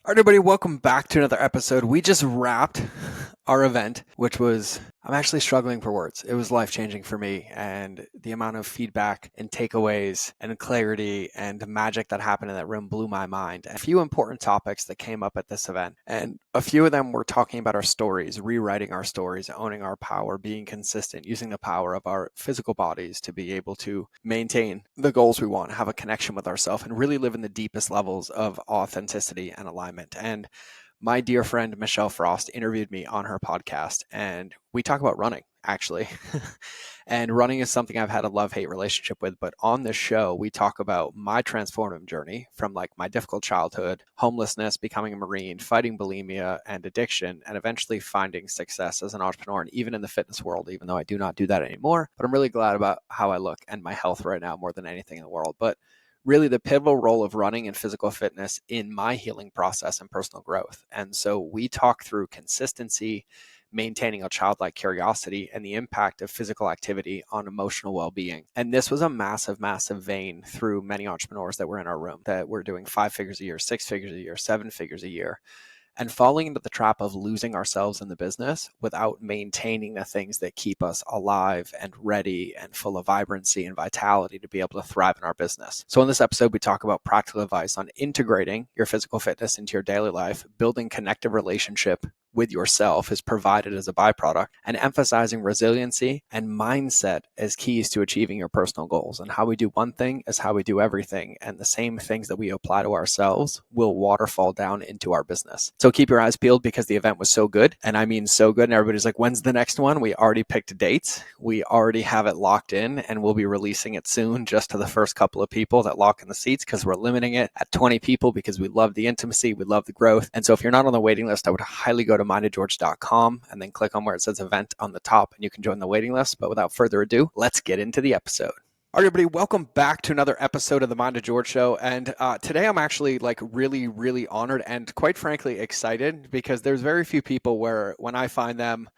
All right, everybody, welcome back to another episode. We just wrapped our event, which was, I'm actually struggling for words. It was life changing for me, and the amount of feedback and takeaways and clarity and magic that happened in that room blew my mind. A few important topics that came up at this event, and a few of them were talking about our stories, rewriting our stories, owning our power, being consistent, using the power of our physical bodies to be able to maintain the goals we want, have a connection with ourselves, and really live in the deepest levels of authenticity and alignment. And my dear friend Michelle Frost interviewed me on her podcast, and we talk about running actually. And running is something I've had a love-hate relationship with, but on this show we talk about my transformative journey from like my difficult childhood, homelessness, becoming a Marine, fighting bulimia and addiction, and eventually finding success as an entrepreneur and even in the fitness world, even though I do not do that anymore. But I'm really glad about how I look and my health right now more than anything in the world. But really the pivotal role of running and physical fitness in my healing process and personal growth. And so we talk through consistency, maintaining a childlike curiosity, and the impact of physical activity on emotional well-being. And this was a massive, massive vein through many entrepreneurs that were in our room that were doing 5 figures a year, 6 figures a year, 7 figures a year, and falling into the trap of losing ourselves in the business without maintaining the things that keep us alive and ready and full of vibrancy and vitality to be able to thrive in our business. So in this episode, we talk about practical advice on integrating your physical fitness into your daily life, building connective relationship with yourself is provided as a byproduct, and emphasizing resiliency and mindset as keys to achieving your personal goals. And how we do one thing is how we do everything. And the same things that we apply to ourselves will waterfall down into our business. So keep your eyes peeled because the event was so good. And I mean so good. And everybody's like, when's the next one? We already picked dates. We already have it locked in, and we'll be releasing it soon just to the first couple of people that lock in the seats, because we're limiting it at 20 people because we love the intimacy, we love the growth. And so if you're not on the waiting list, I would highly go to mindedgeorge.com and then click on where it says event on the top, and you can join the waiting list. But without further ado, let's get into the episode. All right, everybody, welcome back to another episode of the Mind of George Show. And today I'm actually like really honored and quite frankly excited, because there's very few people where when I find them,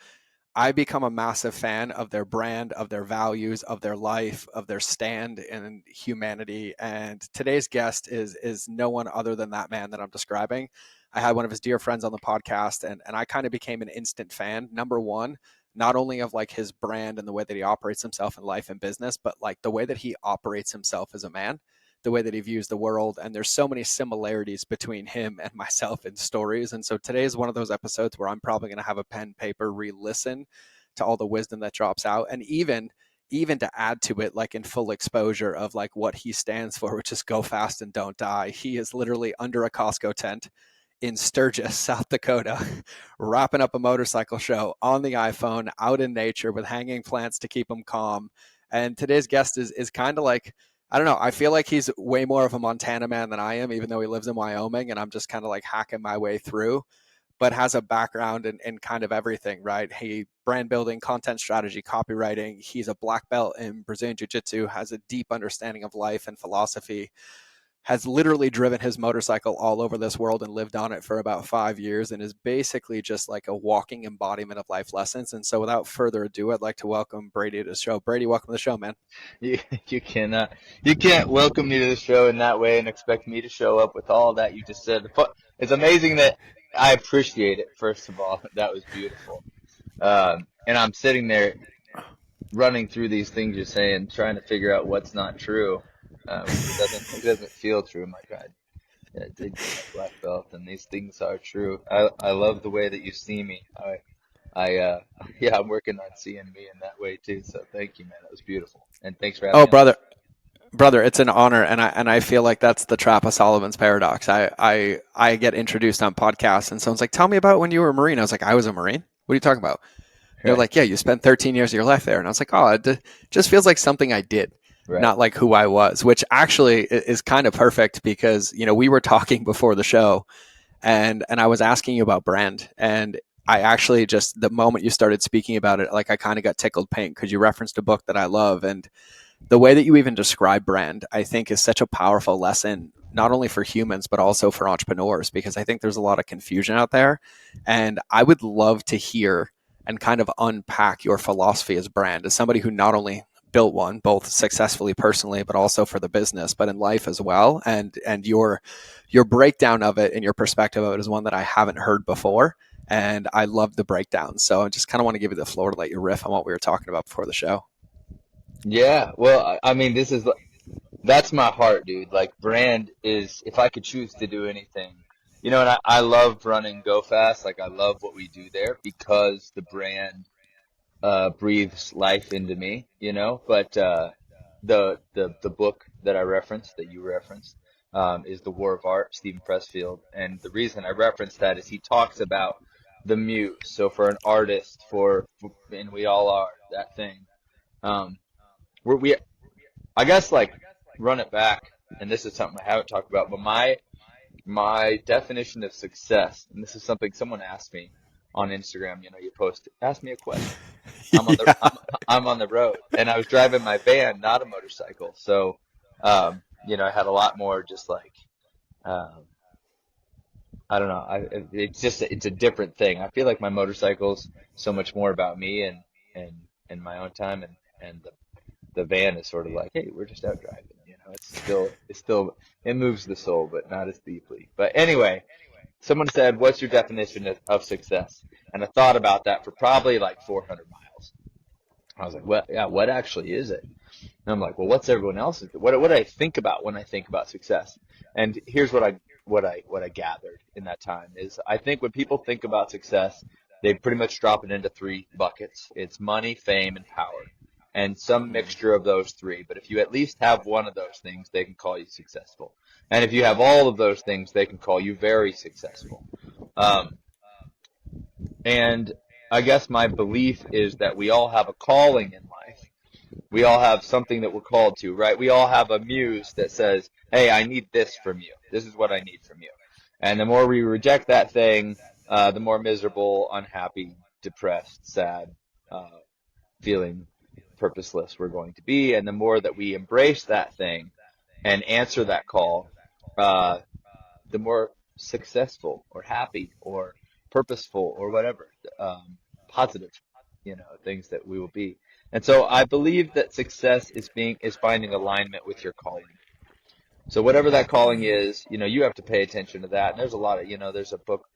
I become a massive fan of their brand, of their values, of their life, of their stand in humanity. And today's guest is no one other than that man that I'm describing. I had one of his dear friends on the podcast, and I kind of became an instant fan. Number one, not only of like his brand and the way that he operates himself in life and business, but like the way that he operates himself as a man, the way that he views the world. And there's so many similarities between him and myself in stories. And so today is one of those episodes where I'm probably going to have a pen, paper, re-listen to all the wisdom that drops out. And even to add to it, like in full exposure of like what he stands for, which is go fast and don't die. He is literally under a Costco tent in Sturgis, South Dakota, wrapping up a motorcycle show on the iPhone, out in nature with hanging plants to keep him calm. And today's guest is kind of like, I don't know, I feel like he's way more of a Montana man than I am, even though he lives in Wyoming, and I'm just kind of like hacking my way through, but has a background in kind of everything, right? He brand building, content strategy, copywriting. He's a black belt in Brazilian Jiu-Jitsu, has a deep understanding of life and philosophy, has literally driven his motorcycle all over this world and lived on it for about 5 years, and is basically just like a walking embodiment of life lessons. And so without further ado, I'd like to welcome Brady to the show. Brady, welcome to the show, man. You you cannot you can't welcome me to the show in that way and expect me to show up with all that you just said. It's amazing that I appreciate it. First of all, that was beautiful. And I'm sitting there running through these things you're saying, trying to figure out what's not true, because it doesn't feel true. My God, I did get my black belt, and these things are true. I love the way that you see me. I yeah, I'm working on seeing me in that way too. So thank you, man. That was beautiful, and thanks for having Oh, me on. brother, it's an honor, and I feel like that's the trap of Solomon's paradox. I get introduced on podcasts, and someone's like, "Tell me about when you were a Marine." I was like, "I was a Marine. What are you talking about?" They're Right, like, "Yeah, you spent 13 years of your life there," and I was like, "Oh, just feels like something I did, right. not like who I was," which actually is kind of perfect because we were talking before the show, and I was asking you about brand, and I actually just the moment you started speaking about it, like I kind of got tickled pink because you referenced a book that I love, and the way that you even describe brand, I think, is such a powerful lesson, not only for humans, but also for entrepreneurs, because I think there's a lot of confusion out there. And I would love to hear and kind of unpack your philosophy as brand, as somebody who not only built one, both successfully personally, but also for the business, but in life as well. And your breakdown of it and your perspective of it is one that I haven't heard before. And I love the breakdown. So I just kind of want to give you the floor to let you riff on what we were talking about before the show. Yeah, well, I mean, that's my heart, dude. Like, brand is, if I could choose to do anything, and I love running Go Fast. Like, I love what we do there because the brand breathes life into me, But the book that I referenced, that you referenced, is The War of Art, Stephen Pressfield. And the reason I referenced that is he talks about the muse. So for an artist, and we all are that thing. Um, we I guess, like, run it back, and this is something I haven't talked about, but my definition of success, and this is something someone asked me on Instagram. You post, ask me a question. I'm on the Yeah. I'm I'm on the road, and I was driving my van, not a motorcycle. So, I had a lot more just like, um, I don't know. It's a different thing. I feel like my motorcycle's so much more about me and and my own time, and the van is sort of like, hey, we're just out driving. It's still it moves the soul, but not as deeply. But anyway, someone said, "What's your definition of success?" And I thought about that for probably like 400 miles. I was like, "Well, yeah, what actually is it?" And I'm like, "Well, what's everyone else's? What do I think about when I think about success?" And here's what I gathered in that time is, I think when people think about success, they pretty much drop it into three buckets. It's money, fame, and power, and some Mm. mixture of those three. But if you at least have one of those things, they can call you successful. And if you have all of those things, they can call you very successful. Um, and I guess my belief is that we all have a calling in life. We all have something that we're called to, right? We all have a muse that says, "Hey, I need this from you. This is what I need from you." And the more we reject that thing, the more miserable, unhappy, depressed, sad, uh, feeling purposeless we're going to be. And the more that we embrace that thing and answer that call, uh, the more successful or happy or purposeful or whatever, positive, things that we will be. And so I believe that success is finding alignment with your calling. So whatever that calling is, you have to pay attention to that. And there's a lot of, there's a book,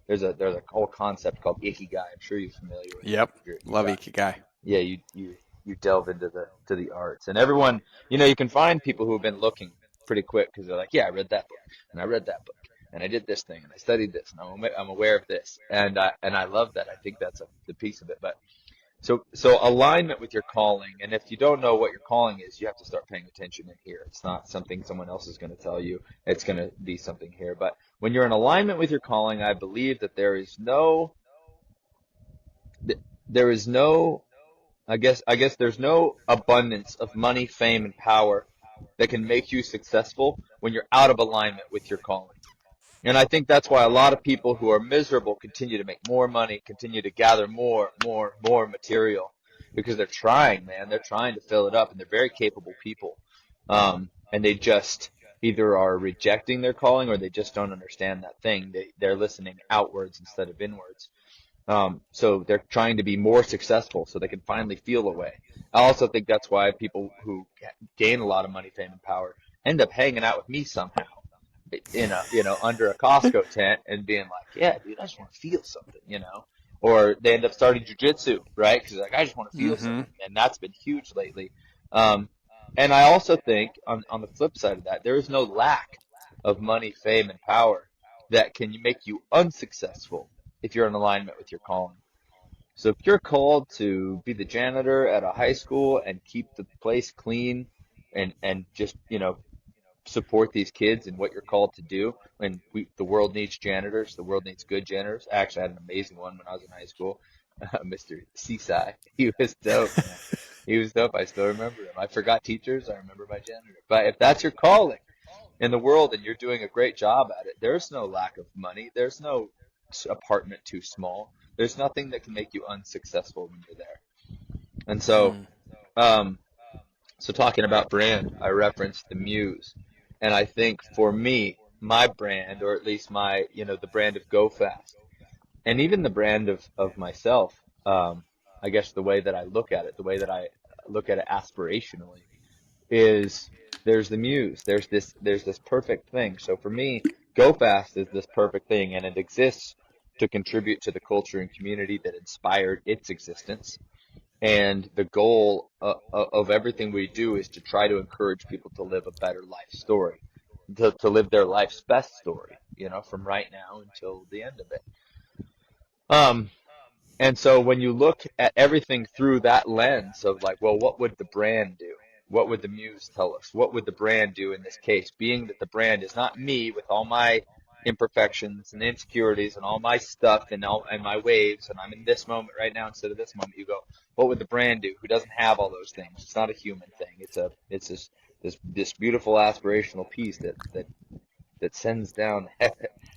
there's a whole concept called ikigai. I'm sure you're familiar with it. Yep. You Love got Ikigai. Yeah, you delve into the arts, and everyone, you can find people who have been looking pretty quick because they're like, yeah, I read that book, and I read that book, and I did this thing, and I studied this, and I'm aware of this, and I love that. I think that's the piece of it. But so alignment with your calling, and if you don't know what your calling is, you have to start paying attention in here. It's not something someone else is going to tell you. It's going to be something here. But when you're in alignment with your calling, I believe that there is no I guess there's no abundance of money, fame, and power that can make you successful when you're out of alignment with your calling. And I think that's why a lot of people who are miserable continue to make more money, continue to gather more material, because they're trying, man. They're trying to fill it up, and they're very capable people. And they just either are rejecting their calling, or they just don't understand that thing. They're listening outwards instead of inwards. So they're trying to be more successful so they can finally feel a way. I also think that's why people who gain a lot of money, fame, and power end up hanging out with me somehow, under a Costco tent and being like, yeah, dude, I just want to feel something. Or they end up starting jujitsu, right? Because like, I just want to feel Mm-hmm. something, and that's been huge lately. Um, and I also think on the flip side of that, there is no lack of money, fame, and power that can make you unsuccessful if you're in alignment with your calling. So if you're called to be the janitor at a high school and keep the place clean, and just, support these kids in what you're called to do. When the world needs janitors, the world needs good janitors. I actually had an amazing one when I was in high school, Mr. Seaside. He was dope, man. He was dope. I still remember him. I forgot teachers. I remember my janitor. But if that's your calling in the world and you're doing a great job at it, there's no lack of money. There's no apartment too small. There's nothing that can make you unsuccessful when you're there. And so, Hmm. um, so talking about brand, I referenced the Muse. And I think for me, my brand, or at least the brand of Go Fast, and even the brand of myself, I guess the way that I look at it, the way that I look at it aspirationally, is there's the Muse. There's this perfect thing. So for me, Go Fast is this perfect thing, and it exists to contribute to the culture and community that inspired its existence. And the goal of everything we do is to try to encourage people to live a better life story, to live their life's best story, from right now until the end of it. Um, and so when you look at everything through that lens of like, well, what would the brand do? What would the Muse tell us? What would the brand do in this case? Being that the brand is not me with all my imperfections and insecurities and all my stuff and my waves, and I'm in this moment right now instead of this moment. You go, what would the brand do? Who doesn't have all those things? It's not a human thing. It's this beautiful aspirational piece that sends down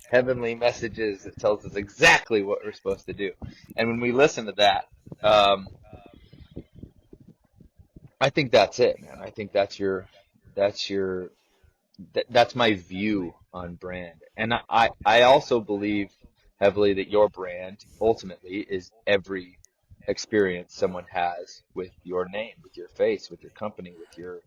heavenly messages that tells us exactly what we're supposed to do. And when we listen to that, um, I think that's it, man. I think that's your that's my view on brand. And I also believe heavily that your brand ultimately is every experience someone has with your name, with your face, with your company, with your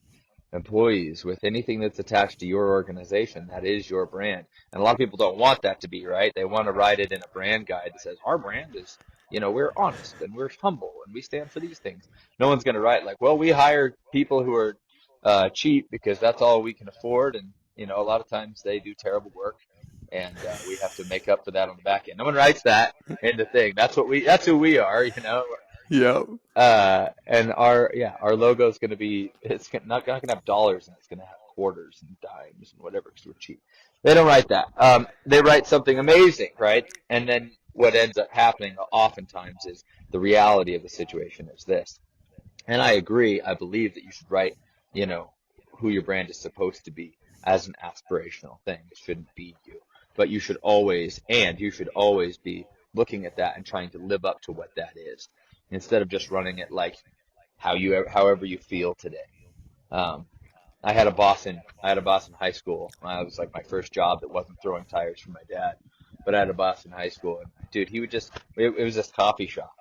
employees, with anything that's attached to your organization. That is your brand. And a lot of people don't want that to be, right? They want to write it in a brand guide that says, our brand is, we're honest and we're humble and we stand for these things. No one's going to write like, well, we hire people who are cheap because that's all we can afford. And, a lot of times they do terrible work. And we have to make up for that on the back end. No one writes that in the thing. That's who we are. Yep. And our logo is going to be, not going to have dollars and it's going to have quarters and dimes and whatever because we're cheap. They don't write that. They write something amazing, right? And then what ends up happening oftentimes is the reality of the situation is this. And I agree. I believe that you should write, you know, who your brand is supposed to be as an aspirational thing. It shouldn't be you, but you should always be looking at that and trying to live up to what that is instead of just running it like however you feel today. Um, I had a boss in high school. It was like my first job that wasn't throwing tires for my dad, but I had a boss in high school, and dude, it was this coffee shop.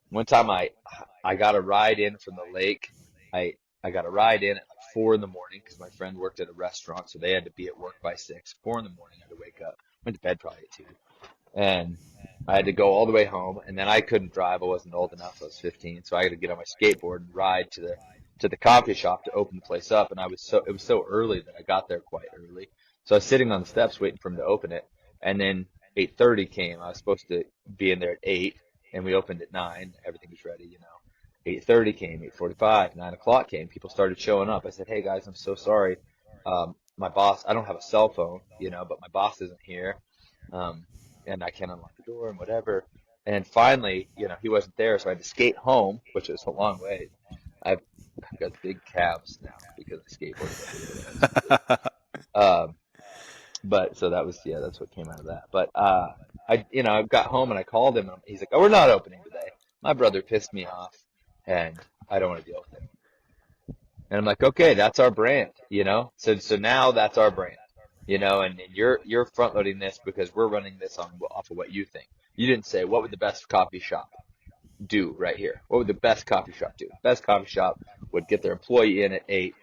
One time I got a ride in from the lake. I got a ride in at like 4 in the morning because my friend worked at a restaurant, so they had to be at work by 6. 4 in the morning, I had to wake up. Went to bed probably at 2, and I had to go all the way home. And then I couldn't drive. I wasn't old enough. I was 15, so I had to get on my skateboard and ride to the coffee shop to open the place up. And it was so early that I got there quite early. So I was sitting on the steps waiting for him to open it, and then 8:30 came. I was supposed to be in there at 8, and we opened at 9. Everything was ready. 8:30 came, 8:45, 9 o'clock came. People started showing up. I said, "Hey guys, I'm so sorry. My boss, I don't have a cell phone, but my boss isn't here, um, and I can't unlock the door and whatever." And finally, he wasn't there, so I had to skate home, which is a long way. I've I've got big calves now because I skateboarded everywhere when I was a kid. Um, but so that's what came out of that. But I got home and I called him, and he's like, "Oh, we're not opening today. My brother pissed me off, and I don't want to deal with him." And I'm like, "Okay, that's our brand. So now that's our brand. And you're front loading this because we're running this off of what you think. You didn't say what would the best coffee shop do right here. What would the best coffee shop do? Best coffee shop would get their employee in at 8,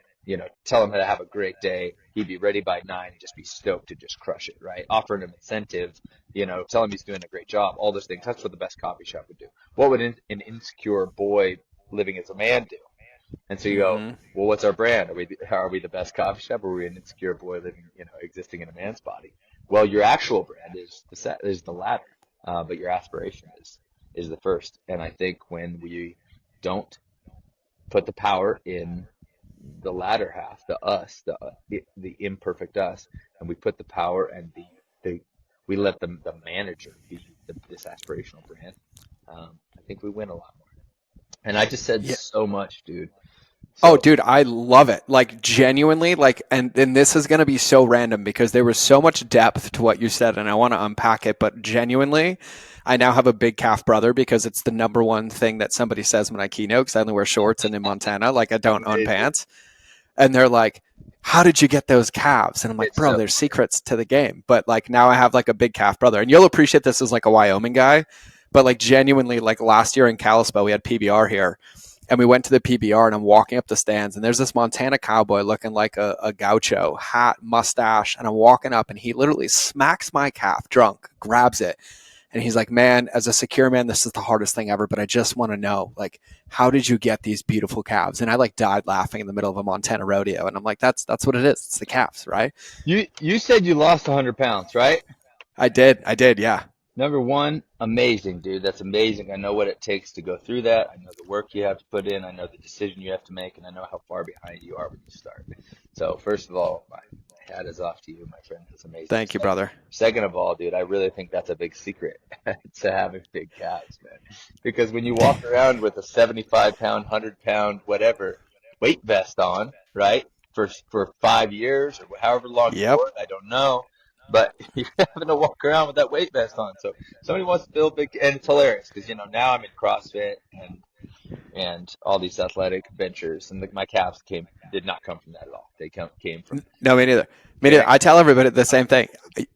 tell him how to have a great day. He'd be ready by 9 and just be stoked to just crush it, right? Offering him incentive, tell him he's doing a great job, all those things. That's what the best coffee shop would do. What would an insecure boy living as a man do? And so you go, Hmm. well, what's our brand? Are we the best coffee shop, or are we an insecure boy existing in a man's body? Well, your actual brand is the latter, but your aspiration is the first. And I think when we don't put the power in the latter half, the us, the imperfect us, and we put the power and the we let the manager be this aspirational brand. I think we win a lot more. And I just said Yeah. so much, dude. Oh, So dude, I love it. Like genuinely, and this is gonna be so random because there was so much depth to what you said, and I want to unpack it. But genuinely, I now have a big calf brother because it's the number one thing that somebody says when I keynote. Because I only wear shorts, and in Montana, like I don't own amazing. pants. And they're like, "How did you get those calves?" And I'm like, It's "Bro, so there's funny. secrets to the game." But like now I have like a big calf brother, and you'll appreciate this as like a Wyoming guy. But like genuinely, like last year in Kalispell, we had PBR here, And we went to the PBR, and I'm walking up the stands, and there's this Montana cowboy looking like a gaucho, hat, mustache. And I'm walking up, and he literally smacks my calf drunk, grabs it. And he's like, man, as a secure man, this is the hardest thing ever, but I just want to know, like, how did you get these beautiful calves? And I like died laughing in the middle of a Montana rodeo. And I'm like, that's what it is. It's the calves, right? You said you lost 100 pounds, right? I did, yeah. Number one, amazing, dude. That's amazing. I know what it takes to go through that. I know the work you have to put in. I know the decision you have to make, and I know how far behind you are when you start. So, first of all, my hat is off to you, my friend. That's amazing. Thank you, brother. Second of all, dude, I really think that's a big secret to having big calves, man. Because when you walk around with a 75-pound, 100-pound, whatever weight vest on, right, for 5 years or however long you Yep. wore it, I don't know, but you're having to walk around with that weight vest on. So somebody wants to build big, and it's hilarious because now I'm in CrossFit and all these athletic ventures, and my calves did not come from that at all. They came from No, me neither. Me neither. genetic. I tell everybody the same thing.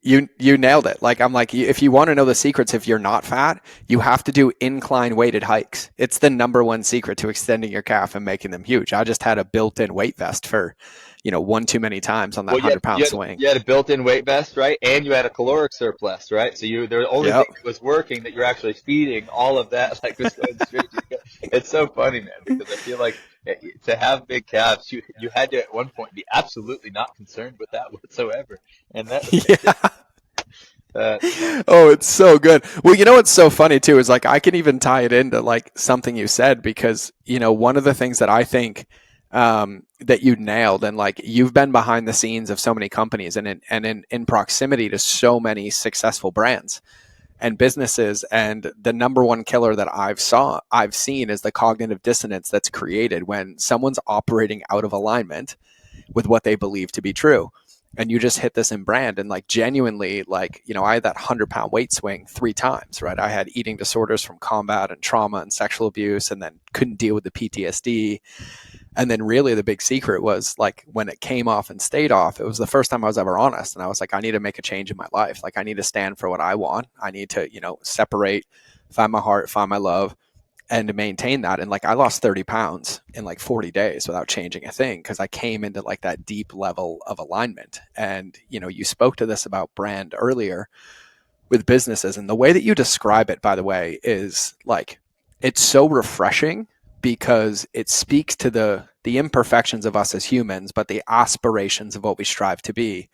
You nailed it. Like I'm like, if you want to know the secrets, if you're not fat, you have to do incline weighted hikes. It's the number one secret to extending your calf and making them huge. I just had a built-in weight vest for, one too many times on that Well, 100-pound swing. you had a built-in weight vest, right? And you had a caloric surplus, right? So the only thing Yep. that was working that you're actually feeding all of that, like was going straight to your gut. It's so funny, man, because I feel like to have big calves, you had to at one point be absolutely not concerned with that whatsoever, and that Yeah. that's funny. Oh, it's so good. Well, you know what's so funny too is like I can even tie it into like something you said because one of the things that I think that you nailed and like you've been behind the scenes of so many companies and in proximity to so many successful brands and businesses, and the number one killer that I've seen is the cognitive dissonance that's created when someone's operating out of alignment with what they believe to be true. And you just hit this in brand and like genuinely like I had that 100-pound weight swing 3 times, right? I had eating disorders from combat and trauma and sexual abuse, and then couldn't deal with the PTSD. And then really the big secret was like when it came off and stayed off, it was the first time I was ever honest. And I was like, I need to make a change in my life. Like I need to stand for what I want. I need to separate, find my heart, find my love, and to maintain that. And like I lost 30 pounds in like 40 days without changing a thing because I came into like that deep level of alignment. And you spoke to this about brand earlier with businesses, and the way that you describe it, by the way, is like it's so refreshing because it speaks to the imperfections of us as humans, but the aspirations of what we strive to be,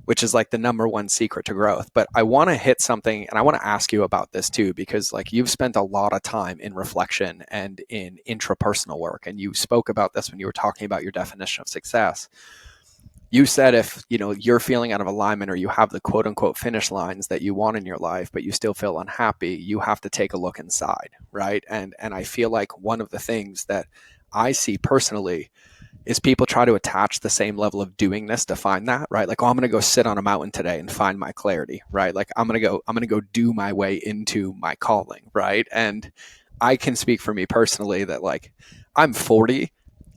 which is like the number one secret to growth. But I want to hit something and I want to ask you about this too, because like you've spent a lot of time in reflection and in intrapersonal work. And you spoke about this when you were talking about your definition of success. You said if you're feeling out of alignment or you have the quote unquote finish lines that you want in your life, but you still feel unhappy, you have to take a look inside, right? And I feel like one of the things that I see personally is people try to attach the same level of doingness to find that, right? Like, oh, I'm going to go sit on a mountain today and find my clarity, right? Like I'm going to go do my way into my calling, right? And I can speak for me personally that like I'm 40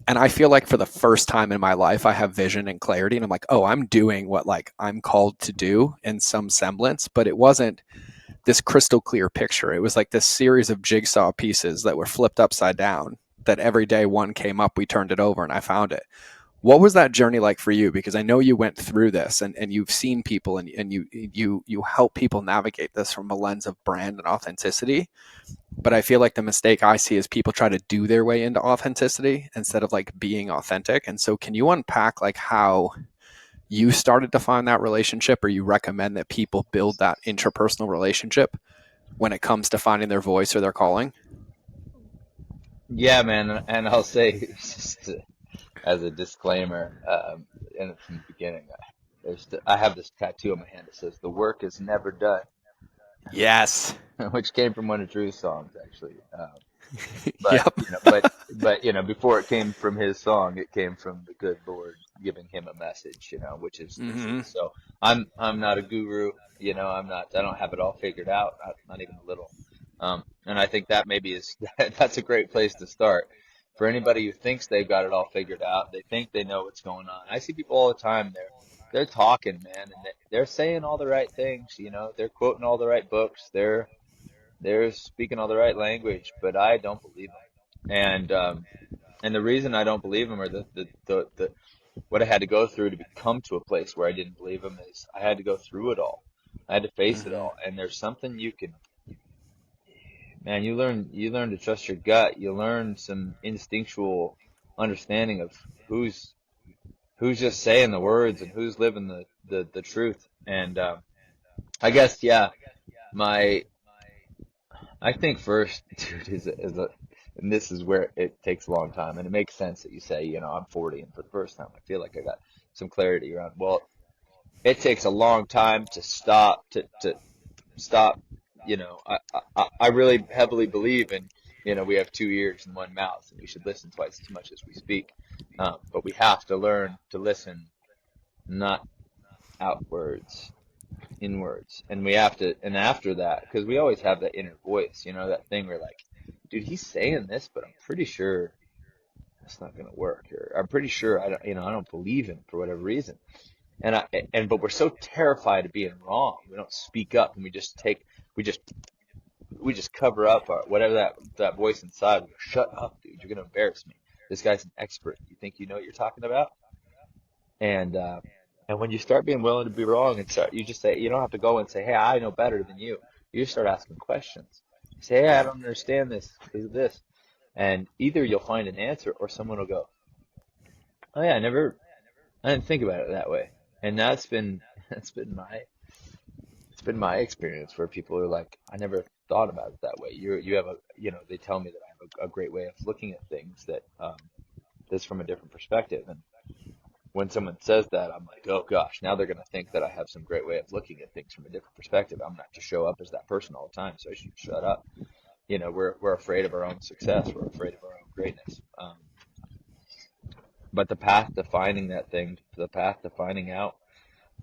and I feel like for the first time in my life I have vision and clarity and I'm like, "Oh, I'm doing what like I'm called to do in some semblance," but it wasn't this crystal clear picture. It was like this series of jigsaw pieces that were flipped upside down that every day one came up, we turned it over and I found it. What was that journey like for you? Because I know you went through this and you've seen people and you help people navigate this from a lens of brand and authenticity. But I feel like the mistake I see is people try to do their way into authenticity instead of like being authentic. And so can you unpack like how you started to find that relationship, or you recommend that people build that interpersonal relationship when it comes to finding their voice or their calling? Yeah, man, and I'll say just as a disclaimer, and from the beginning, I have this tattoo on my hand that says "the work is never done," Yes. which came from one of Drew's songs, actually. But Yep. before it came from his song, it came from the good Lord giving him a message, which is the truth. Mm-hmm. So I'm not a guru, I don't have it all figured out, not even a little. And I think that maybe is that's a great place to start for anybody who thinks they've got it all figured out. They think they know what's going on. I see people all the time. They're talking, man, and they're saying all the right things. They're quoting all the right books. They're speaking all the right language, but I don't believe them. And the reason I don't believe him, or the what I had to go through to come to a place where I didn't believe him, is I had to go through it all. I had to face it Mm-hmm. all. And there's something you can, man, you learn to trust your gut. You learn some instinctual understanding of who's who's just saying the words and who's living the truth. And I guess, yeah, my I think first, dude, and this is where it takes a long time, and it makes sense that you say, I'm 40, and for the first time, I feel like I got some clarity around. Well, it takes a long time to stop. I really heavily believe in, we have two ears and one mouth, and we should listen twice as much as we speak. But we have to learn to listen, not outwards, inwards. And we have to, and after that, because we always have that inner voice, that thing where like, dude, he's saying this, but I'm pretty sure that's not going to work. Or I'm pretty sure I don't believe him for whatever reason. But we're so terrified of being wrong. We don't speak up, and we just, we just cover up whatever that voice inside. We go, shut up, dude. You're going to embarrass me. This guy's an expert. You think you know what you're talking about? And when you start being willing to be wrong and start, you just say, you don't have to go and say, hey, I know better than you. You just start asking questions. You say, hey, I Yeah. don't understand this because of this. And either you'll find an answer or someone will go, oh yeah, I didn't think about it that way. And that's been it's been my experience where people are like, I never thought about it that way. You have they tell me that I have a great way of looking at things that's from a different perspective. And when someone says that, I'm like, oh gosh, now they're going to think that I have some great way of looking at things from a different perspective. I'm not to show up as that person all the time, so I should shut up. We're afraid of our own success. We're afraid of our own greatness. But the path to finding that thing, the path to finding out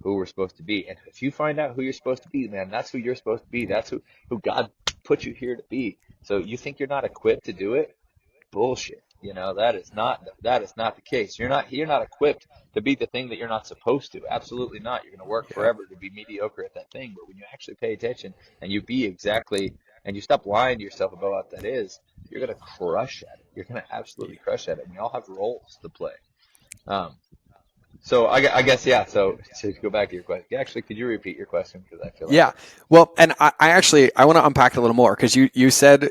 who we're supposed to be, and if you find out who you're supposed to be, man, that's who you're supposed to be. That's who God put you here to be. So you think you're not equipped to do it? Bullshit. That is not the case. You're not equipped to be the thing that you're not supposed to. Absolutely not. You're going to work Yep. forever to be mediocre at that thing. But when you actually pay attention and you be exactly and you stop lying to yourself about what that is, you're going to crush at it. You're going to absolutely Yeah. crush at it. And we all have roles to play. Um, so I guess yeah. So to go back to your question, actually, could you repeat your question because I feel like Yeah. I missed it. Well, and I actually I want to unpack it a little more because you said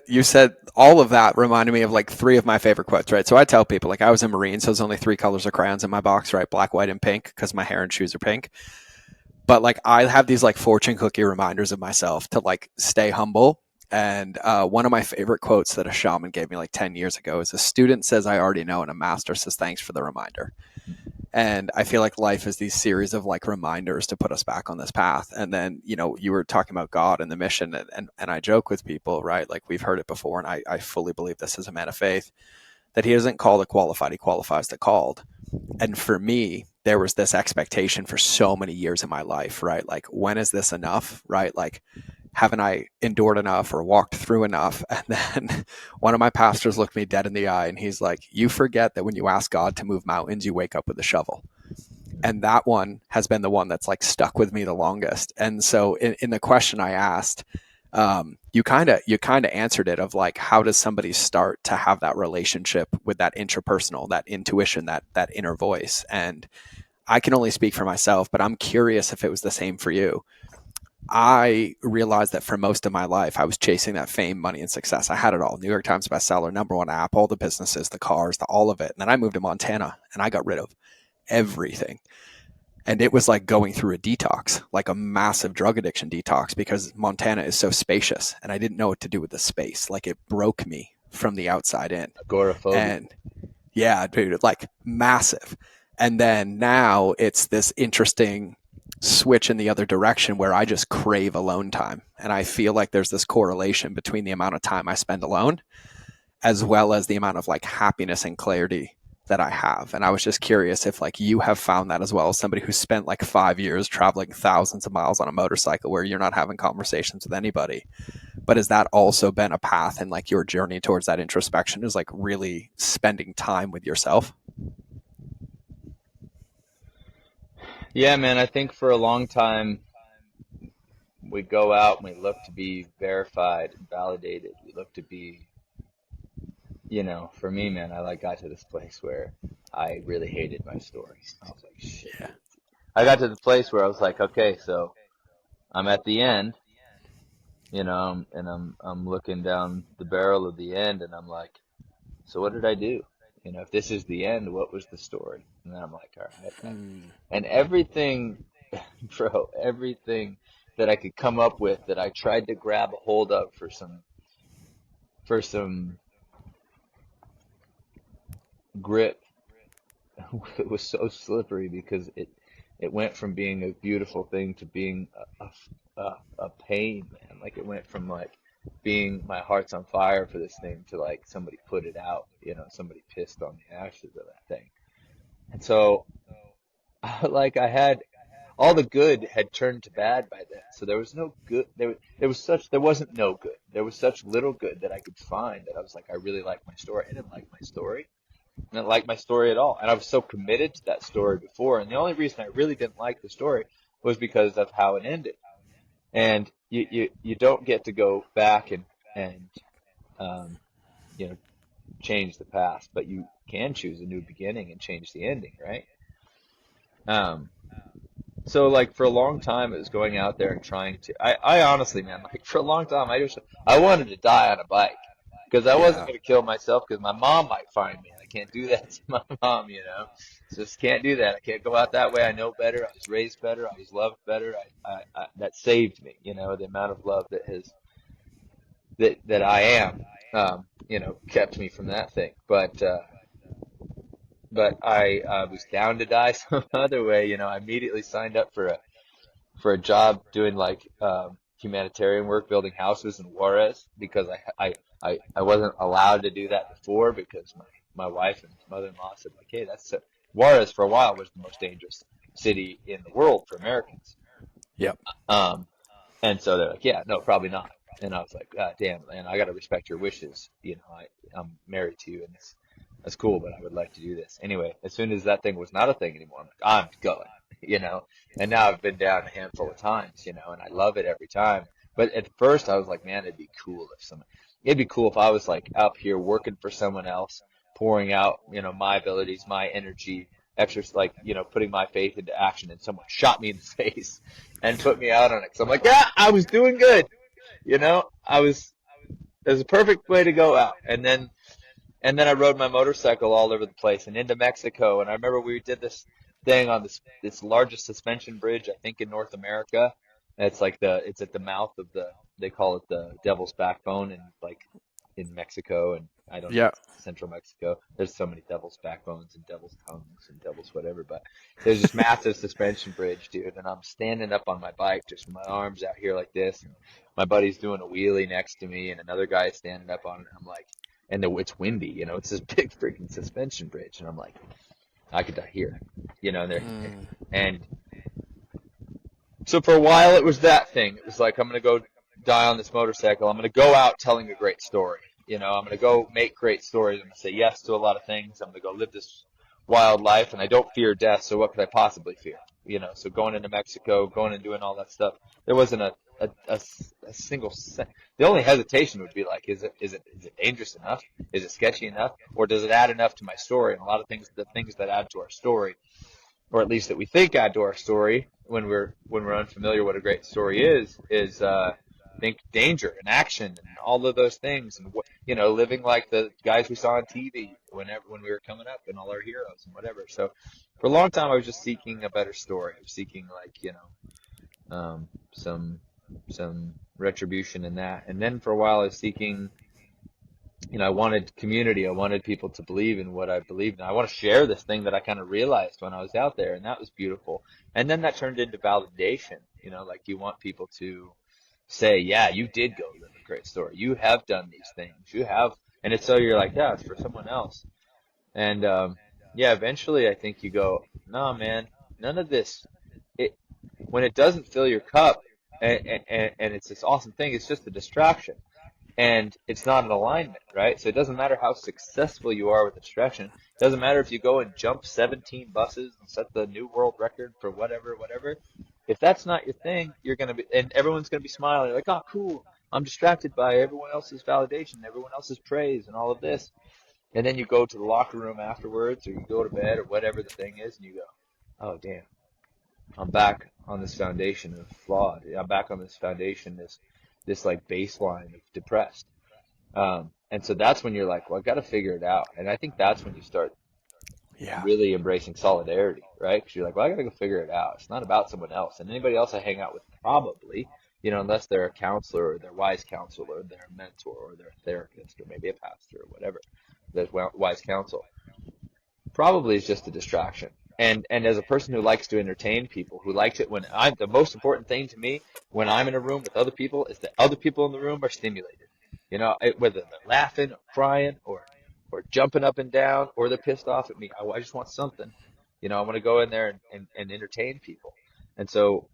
all of that reminded me of like three of my favorite quotes, right? So I tell people like I was a Marine, so there's only three colors of crayons in my box, right? Black, white, and pink because my hair and shoes are pink. But like I have these like fortune cookie reminders of myself to like stay humble. And one of my favorite quotes that a shaman gave me like 10 years ago is a student says, I already know, and a master says, thanks for the reminder. And I feel like life is these series of like reminders to put us back on this path. And then, you were talking about God and the mission. And I joke with people, right? Like we've heard it before. And I fully believe this as a man of faith that he doesn't call the qualified, he qualifies the called. And for me, there was this expectation for so many years in my life, right? Like, when is this enough, right? Like, haven't I endured enough or walked through enough? And then one of my pastors looked me dead in the eye and he's like, you forget that when you ask God to move mountains, you wake up with a shovel. And that one has been the one that's like stuck with me the longest. And so in the question I asked, you kind of answered it of like, how does somebody start to have that relationship with that intrapersonal, that intuition, that inner voice? And I can only speak for myself, but I'm curious if it was the same for you. I realized that for most of my life, I was chasing that fame, money, and success. I had it all. New York Times bestseller, number one app, all the businesses, the cars, all of it. And then I moved to Montana and I got rid of everything. And it was like going through a detox, like a massive drug addiction detox, because Montana is so spacious and I didn't know what to do with the space. Like it broke me from the outside in. Agoraphobia. And yeah, dude, like massive. And then now it's this interesting switch in the other direction where I just crave alone time. And I feel like there's this correlation between the amount of time I spend alone as well as the amount of like happiness and clarity that I have. And I was just curious if like you have found that as well, as somebody who spent like 5 years traveling thousands of miles on a motorcycle where you're not having conversations with anybody. But has that also been a path in like your journey towards that introspection, is like really spending time with yourself? Yeah, man. I think for a long time we go out and we look to be verified and validated. We look to be for me, man, I like got to this place where I really hated my story. I was like, shit. Yeah. I got to the place where I was like, okay, so I'm at the end, and I'm looking down the barrel of the end, and I'm like, so what did I do? If this is the end, what was the story? And then I'm like, all right. Hmm. And everything, bro, everything that I could come up with that I tried to grab a hold of for some grip, it was so slippery because it went from being a beautiful thing to being a pain, man. Like it went from like being my heart's on fire for this thing to like somebody put it out, somebody pissed on the ashes of that thing. And so like I had all the good had turned to bad by then. So there was no good. There wasn't no good. There was such little good that I could find that I was like, I really like my story. I didn't like my story. I didn't like my story at all. And I was so committed to that story before. And the only reason I really didn't like the story was because of how it ended. And you don't get to go back and, um, you know, change the past, but you can choose a new beginning and change the ending, right? Um, So like for a long time it was going out there and trying to I honestly man like for a long time I wanted to die on a bike because I wasn't Yeah. going to kill myself because my mom might find me and I can't do that to my mom, just can't do that. I can't go out that way. I know better. I was raised better. I was loved better. That saved me, the amount of love that I am, kept me from that thing. But I was down to die some other way. I immediately signed up for a job doing like humanitarian work, building houses in Juarez because I wasn't allowed to do that before because my wife and mother-in-law said like, hey, Juarez for a while was the most dangerous city in the world for Americans. Yep. Um, and so they're like, yeah, no, probably not. And I was like, God damn, man, I got to respect your wishes. I'm married to you, and that's cool, but I would like to do this. Anyway, as soon as that thing was not a thing anymore, I'm like, I'm going, you know. And now I've been down a handful of times, and I love it every time. But at first I was like, man, it'd be cool if I was like up here working for someone else, pouring out, my abilities, my energy, exercise, like, putting my faith into action, and someone shot me in the face and put me out on it. So I'm like, yeah, I was doing good. It was a perfect way to go out. And then I rode my motorcycle all over the place and into Mexico. And I remember we did this thing on this largest suspension bridge, I think, in North America. And it's at the mouth of they call it the Devil's Backbone in Mexico. And I don't know if Yeah. it's central Mexico. There's so many Devil's Backbones and Devil's Tongues and Devil's whatever. But there's this massive suspension bridge, dude. And I'm standing up on my bike, just with my arms out here like this. And my buddy's doing a wheelie next to me, and another guy's standing up on it. And I'm like, it's windy, it's this big freaking suspension bridge, and I'm like, I could die here, Mm. and so for a while it was that thing. It was like I'm gonna go die on this motorcycle. I'm gonna go out telling a great story. I'm gonna go make great stories. I'm gonna say yes to a lot of things. I'm gonna go live this wild life, and I don't fear death. So what could I possibly fear? So going into Mexico, going and doing all that stuff, there wasn't a single. The only hesitation would be like, is it dangerous enough? Is it sketchy enough? Or does it add enough to my story? And a lot of the things that add to our story, or at least that we think add to our story when we're unfamiliar what a great story is think danger and action and all of those things, and living like the guys we saw on TV when we were coming up, and all our heroes and whatever. So for a long time I was just seeking a better story. I was seeking like some retribution in that, and then for a while I was seeking, I wanted community. I wanted people to believe in what I believed in. I want to share this thing that I kind of realized when I was out there, and that was beautiful. And then that turned into validation, like you want people to say, yeah, you did go live a great story. You have done these things. You have, and it's so you're like, yeah, it's for someone else. And yeah, eventually I think you go, no, man, none of this. It When it doesn't fill your cup, and it's this awesome thing, it's just a distraction and it's not an alignment, right? So it doesn't matter how successful you are with distraction. It doesn't matter if you go and jump 17 buses and set the new world record for whatever. If that's not your thing, you're going to be, and everyone's going to be smiling like, oh, cool. I'm distracted by everyone else's validation, everyone else's praise, and all of this. And then you go to the locker room afterwards, or you go to bed, or whatever the thing is, and you go, oh damn, I'm back on this foundation of flawed. I'm back on this foundation, this like baseline of depressed. And so that's when you're like, well, I got to figure it out. And I think that's when you start Yeah. really embracing solidarity, right? Because you're like, well, I got to go figure it out. It's not about someone else. And anybody else I hang out with, probably, unless they're a counselor or they're wise counselor or they're a mentor or they're a therapist or maybe a pastor or whatever, there's wise counsel, probably is just a distraction. And as a person who likes to entertain people, who likes it when I'm the most important thing to me when I'm in a room with other people is that other people in the room are stimulated. Whether they're laughing or crying or jumping up and down or they're pissed off at me. I just want something. I want to go in there and entertain people. And so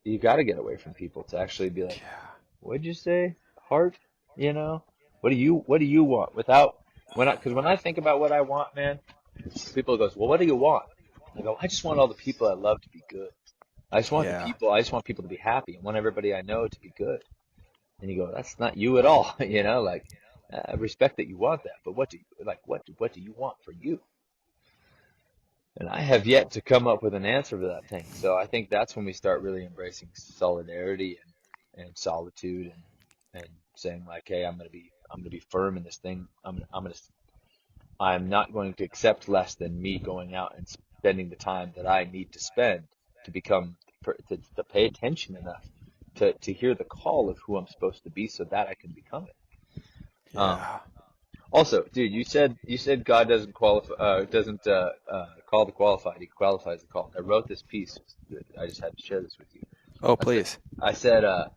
you got to get away from people to actually be like, Yeah. what'd you say? Heart? You know, what do you want without because when I think about what I want, man, people goes, well, what do you want? I go, I just want all the people I love to be good. Yeah. I just want people to be happy. I want everybody I know to be good. And you go, that's not you at all. Like, I respect that you want that, but what do you want for you? And I have yet to come up with an answer to that thing. So I think that's when we start really embracing solidarity and solitude and saying like, hey, I'm gonna be firm in this thing. I'm not going to accept less than me going out and spending the time that I need to spend to become to pay attention enough to hear the call of who I'm supposed to be so that I can become it. Um, Yeah. Also, dude, you said God doesn't call the qualified. He qualifies the called. I wrote this piece. I just had to share this with you. Oh, I said please. I said I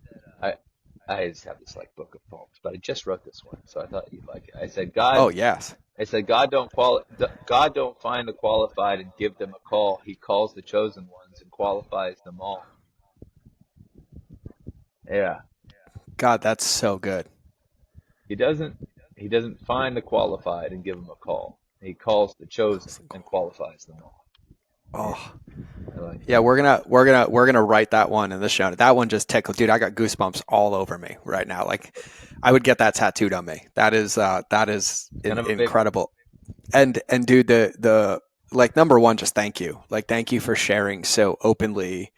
I just have this like book of poems, but I just wrote this one, so I thought you'd like it. Oh, yes. I said God don't find the qualified and give them a call. He calls the chosen ones and qualifies them all. Yeah. God, that's so good. He doesn't he doesn't find the qualified and give them a call. He calls the chosen and qualifies them all. Yeah, Oh, I like yeah. that. We're gonna write that one in the show. That one just tickled, dude. I got goosebumps all over me right now. Like, I would get that tattooed on me. That is It's kind of a big one. incredible. And dude, the like number one, just thank you. Like, thank you for sharing so openly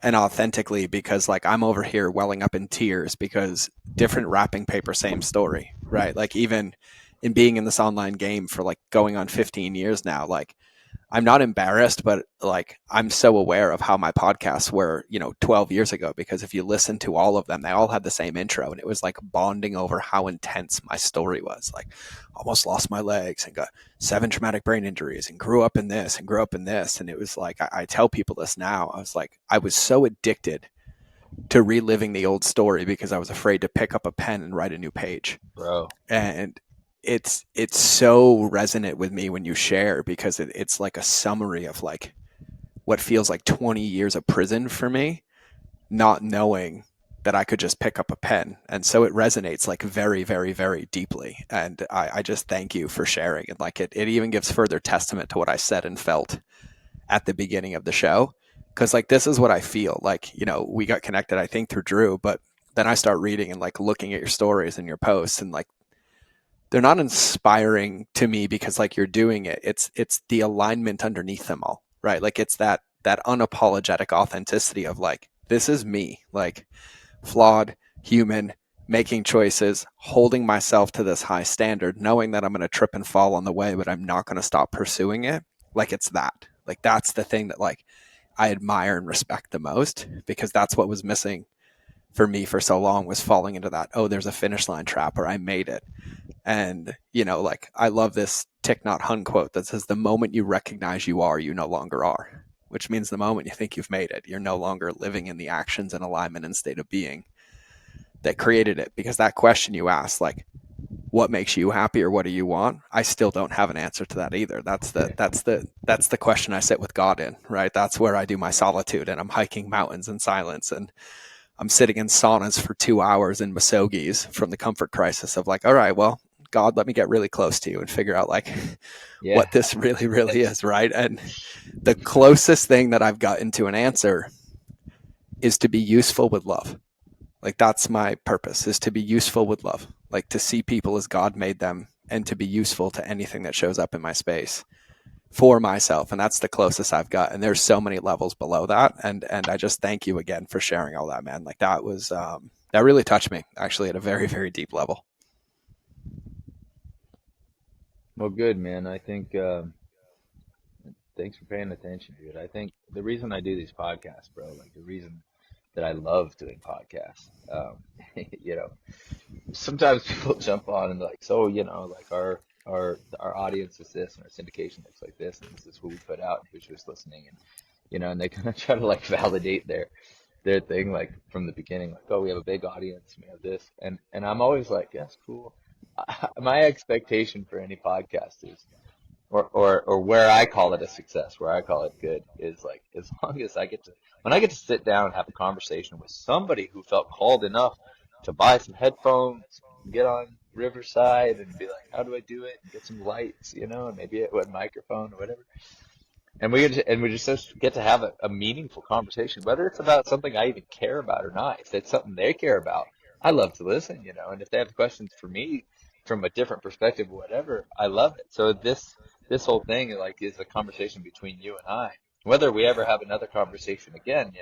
and authentically, because like I'm over here welling up in tears because different wrapping paper, same story, right? Like, even in being in this online game for like going on 15 years now, like I'm not embarrassed, but like I'm so aware of how my podcasts were, 12 years ago, because if you listen to all of them, they all had the same intro, and it was like bonding over how intense my story was. Like, almost lost my legs and got 7 traumatic brain injuries and grew up in this and grew up in this. And it was like, I tell people this now. I was like, I was so addicted to reliving the old story because I was afraid to pick up a pen and write a new page. Bro, And it's so resonant with me when you share, because it's like a summary of like what feels like 20 years of prison for me, not knowing that I could just pick up a pen. And so it resonates like very, very, very deeply. And I just thank you for sharing. And like it even gives further testament to what I said and felt at the beginning of the show. Cause like this is what I feel like, we got connected, I think, through Drew, but then I start reading and like looking at your stories and your posts, and like they're not inspiring to me because like you're doing it. It's the alignment underneath them all, right? Like it's that unapologetic authenticity of like, this is me, like flawed, human, making choices, holding myself to this high standard, knowing that I'm going to trip and fall on the way, but I'm not going to stop pursuing it. Like it's that. Like that's the thing that like I admire and respect the most, because that's what was missing for me for so long, was falling into that, oh, there's a finish line trap, or I made it. And, like I love this Thich Nhat Hanh quote that says, the moment you recognize you are, you no longer are, which means the moment you think you've made it, you're no longer living in the actions and alignment and state of being that created it. Because that question you asked, like, what makes you happy or what do you want? I still don't have an answer to that either. That's the question I sit with God in, right? That's where I do my solitude, and I'm hiking mountains in silence, and I'm sitting in saunas for 2 hours in Masogis from the comfort crisis of like, all right, well, God, let me get really close to you and figure out like yeah. what this really, really is, right? And the closest thing that I've gotten to an answer is to be useful with love. Like that's my purpose, is to be useful with love, like to see people as God made them and to be useful to anything that shows up in my space for myself. And that's the closest I've got. And there's so many levels below that. And I just thank you again for sharing all that, man. Like that was that really touched me actually at a very, very deep level. Well, good, man. I think thanks for paying attention, dude. I think the reason I do these podcasts, bro, like the reason that I love doing podcasts, you know, sometimes people jump on and like, so, like our audience is this and our syndication looks like this and this is what we put out and who's just listening and and they kind of try to like validate their thing like from the beginning, like, oh, we have a big audience, we have this, and I'm always like, yes, cool. My expectation for any podcast is or where I call it a success, where I call it good, is like as long as when I get to sit down and have a conversation with somebody who felt called enough to buy some headphones, get on Riverside and be like, how do I do it? And get some lights, and maybe a microphone or whatever. And we just get to have a meaningful conversation, whether it's about something I even care about or not. If it's something they care about, I love to listen, and if they have questions for me from a different perspective or whatever, I love it. So this whole thing like is a conversation between you and I. Whether we ever have another conversation again,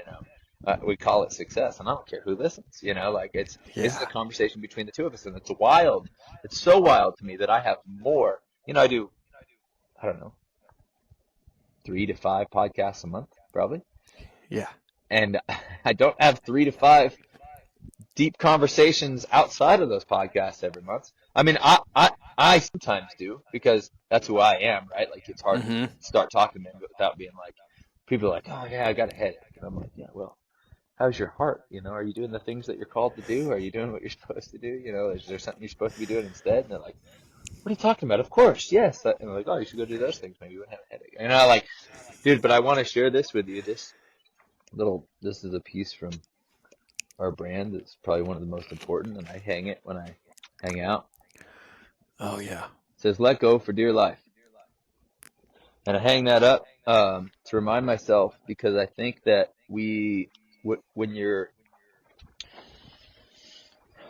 we call it success, and I don't care who listens, like this is a Yeah. conversation between the two of us, and it's wild. It's so wild to me that I have more, I do, I don't know, 3 to 5 podcasts a month, probably. Yeah. And I don't have 3 to 5 deep conversations outside of those podcasts every month. I mean, I sometimes do because that's who I am, right? Like it's hard to Mm-hmm. start talking to me without being like, people are like, oh yeah, I got a headache. And I'm like, yeah, well, how's your heart? Are you doing the things that you're called to do? Are you doing what you're supposed to do? Is there something you're supposed to be doing instead? And they're like, what are you talking about? Of course, yes. And I'm like, oh, you should go do those things. Maybe you wouldn't have a headache. Like, dude, but I want to share this with you. This is a piece from our brand that's probably one of the most important, and I hang it when I hang out. Oh yeah. It says, let go for dear life. And I hang that up to remind myself because I think that when you're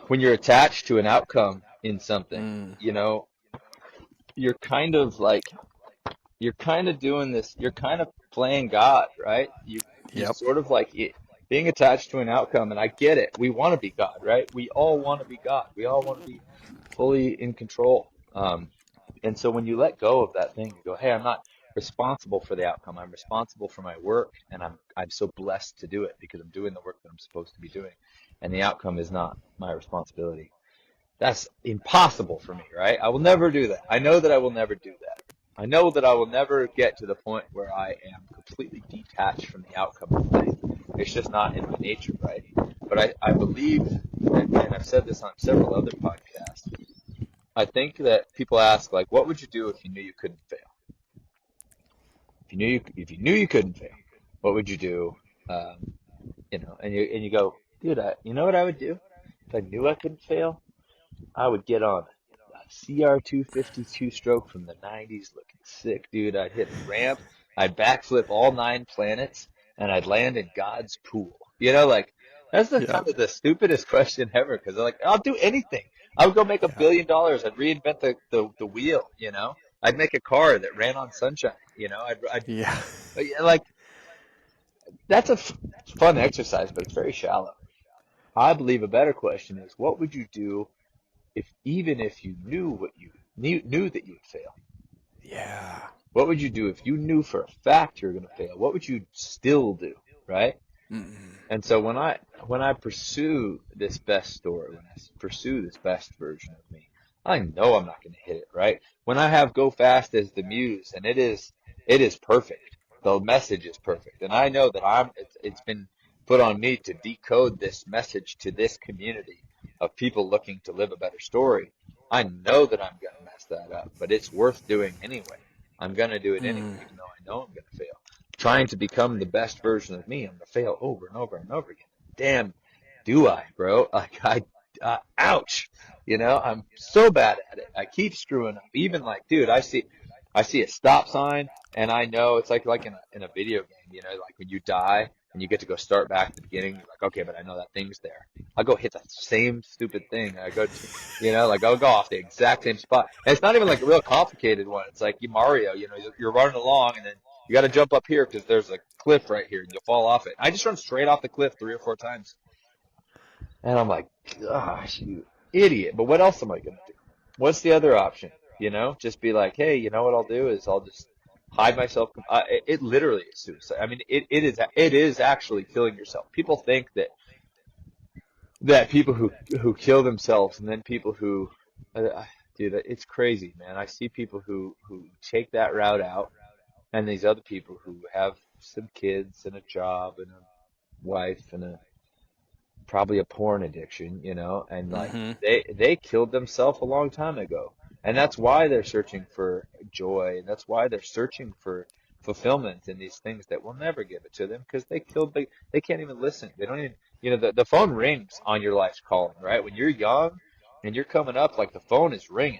attached to an outcome in something, Mm. you're kind of like you're kind of doing this, you're kind of playing God, right? You Yep. sort of like being attached to an outcome, and I get it. We want to be God, right? We all want to be God. We all want to be fully in control. And so when you let go of that thing, you go, hey, I'm not responsible for the outcome. I'm responsible for my work, and I'm so blessed to do it because I'm doing the work that I'm supposed to be doing, and the outcome is not my responsibility. That's impossible for me, right? I will never do that. I know that I will never do that. I know that I will never get to the point where I am completely detached from the outcome of things. It's just not in my nature, right? But I believe, and I've said this on several other podcasts, I think that people ask, like, what would you do if you knew you couldn't fail? If you knew you couldn't fail, what would you do? Um, and you go, dude, you know what I would do if I knew I couldn't fail? I would get on a CR252 stroke from the 90s looking sick, dude. I'd hit a ramp. I'd backflip all 9 planets and I'd land in God's pool. Like that's the Yep. kind of the stupidest question ever because they're like, I'll do anything. I would go make Yeah. $1 billion. I'd reinvent the wheel. I'd make a car that ran on sunshine. Yeah. Yeah, like that's a fun exercise, but it's very shallow. I believe a better question is, what would you do even if you knew what you knew that you would fail? Yeah. What would you do if you knew for a fact you were going to fail? What would you still do, right? Mm-mm. And so when I pursue this best story, when I pursue this best version of me, I know I'm not going to hit it, right? When I have Go Fast as the muse, and it is perfect. The message is perfect, and I know that it's been put on me to decode this message to this community of people looking to live a better story. I know that I'm going to mess that up, but it's worth doing anyway. I'm going to do it anyway, Mm. even though I know I'm going to fail. Trying to become the best version of me, I'm gonna fail over and over and over again. Damn, do I, bro? Like ouch. I'm so bad at it. I keep screwing up. Even like, dude, I see a stop sign, and I know it's like in a video game. Like when you die. and you get to go start back at the beginning. You're like, okay, but I know that thing's there. I'll go hit that same stupid thing. I go to, like I'll go off the exact same spot. And it's not even like a real complicated one. It's like Mario, you're running along and then you got to jump up here because there's a cliff right here and you'll fall off it. I just run straight off the cliff 3 or 4 times. And I'm like, gosh, you idiot. But what else am I going to do? What's the other option? Just be like, hey, you know what I'll do is I'll just hide myself. It literally is suicide. I mean, it is actually killing yourself. People think that people who kill themselves and then people who, dude, it's crazy, man. I see people who take that route out and these other people who have some kids and a job and a wife and probably a porn addiction, and like Mm-hmm. they killed themselves a long time ago. And that's why they're searching for joy, and that's why they're searching for fulfillment in these things that will never give it to them because they can't even listen. They don't even, the phone rings on your life's calling, right? When you're young and you're coming up, like the phone is ringing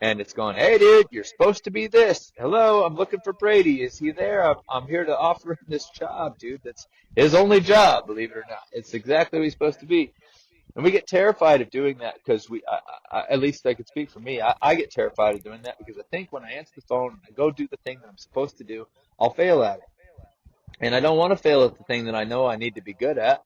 and it's going, hey, dude, you're supposed to be this. Hello, I'm looking for Brady. Is he there? I'm here to offer him this job, dude. That's his only job, believe it or not. It's exactly what he's supposed to be. And we get terrified of doing that because at least I could speak for me. I get terrified of doing that because I think when I answer the phone and I go do the thing that I'm supposed to do, I'll fail at it. And I don't want to fail at the thing that I know I need to be good at.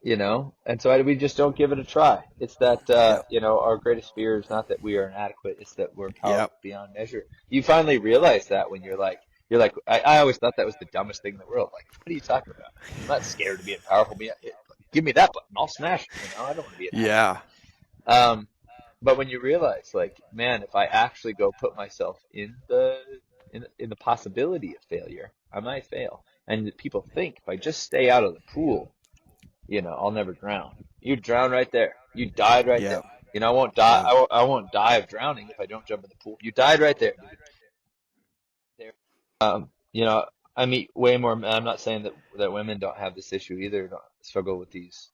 And so we just don't give it a try. It's that, Yep. our greatest fear is not that we are inadequate, it's that we're Yep. powerful beyond measure. You finally realize that when you're like, I always thought that was the dumbest thing in the world. Like, what are you talking about? I'm not scared of being powerful. Give me that button. I'll smash it. I don't want to be inadequate. Yeah. Um, but when you realize, like, man, if I actually go put myself in the possibility of failure, I might fail. And people think if I just stay out of the pool, I'll never drown. You drown right there. You died right there. Yep. I won't die. Yep. I won't die of drowning if I don't jump in the pool. You died right there, dude. There. You know, I meet way more. I'm not saying that women don't have this issue either. Don't struggle with these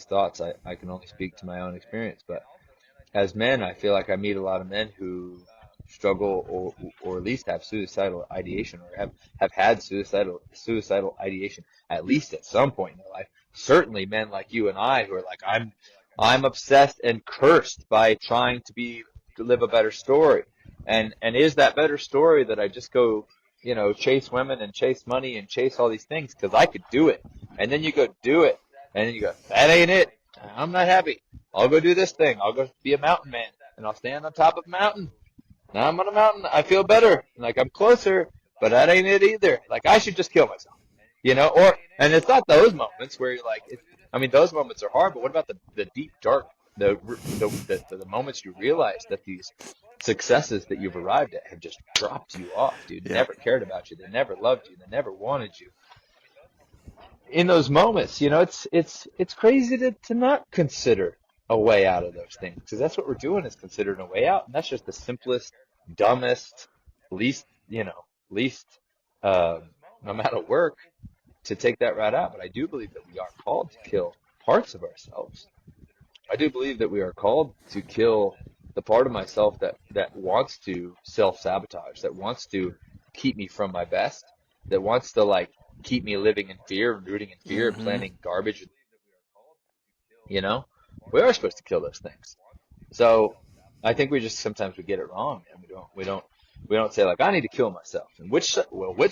thoughts. I can only speak to my own experience, but as men, I feel like I meet a lot of men who struggle or at least have suicidal ideation or have had suicidal ideation at least at some point in their life. Certainly men like you and I who are like, I'm obsessed and cursed by trying to live a better story. And is that better story that I just go, chase women and chase money and chase all these things because I could do it. And then you go do it. And then you go, that ain't it. I'm not happy. I'll go do this thing. I'll go be a mountain man, and I'll stand on top of a mountain. Now I'm on a mountain. I feel better. Like I'm closer, but that ain't it either. Like I should just kill myself, and it's not those moments where you're like, I mean, those moments are hard, but what about the deep, dark, the moments you realize that these successes that you've arrived at have just dropped you off, dude, Yep. never cared about you, they never loved you, they never wanted you in those moments, it's crazy to not consider a way out of those things because that's what we're doing is considering a way out, and that's just the simplest, dumbest, least, least amount of work to take that route out. But I do believe that we are called to kill parts of ourselves. I do believe that we are called to kill the part of myself that wants to self-sabotage, that wants to keep me from my best, that wants to like keep me living in fear and rooting in fear and Mm-hmm. planning garbage. You know, we are supposed to kill those things. So I think sometimes we get it wrong, and we don't say like I need to kill myself. And which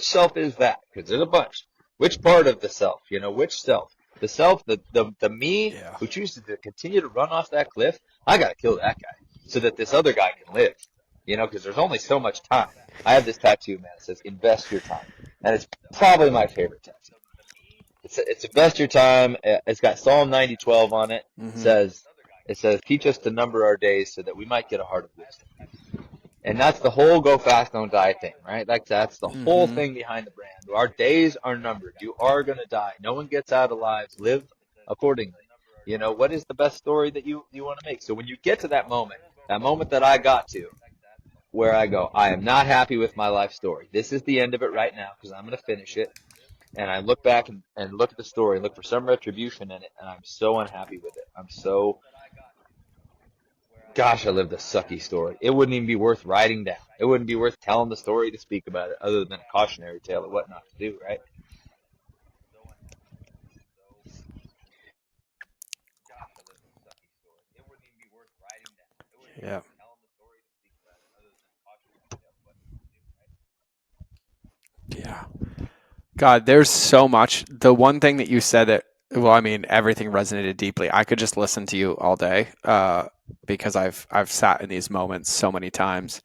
self is that? Because there's a bunch. Which part of the self? Which self? The self, the me Yeah. who chooses to continue to run off that cliff. I gotta kill that guy so that this other guy can live. Because there's only so much time. I have this tattoo, man. It says "Invest your time," and it's probably my favorite tattoo. It's invest your time. It's got Psalm 90:12 on it. Mm-hmm. It says, teach us to number our days so that we might get a heart of wisdom. And that's the whole go fast, don't die thing, right? That's the whole Mm-hmm. thing behind the brand. Our days are numbered. You are going to die. No one gets out alive. Live accordingly. What is the best story that you want to make? So when you get to that moment that I got to, where I go, I am not happy with my life story. This is the end of it right now because I'm going to finish it. And I look back and look at the story, look for some retribution in it, and I'm so unhappy with it. Gosh, I lived a sucky story. It wouldn't even be worth writing down. It wouldn't be worth telling the story to speak about it other than a cautionary tale of what not to do, right? Yeah. Yeah. God, there's so much. The one thing that you said that, well, I mean, everything resonated deeply. I could just listen to you all day, because I've sat in these moments so many times.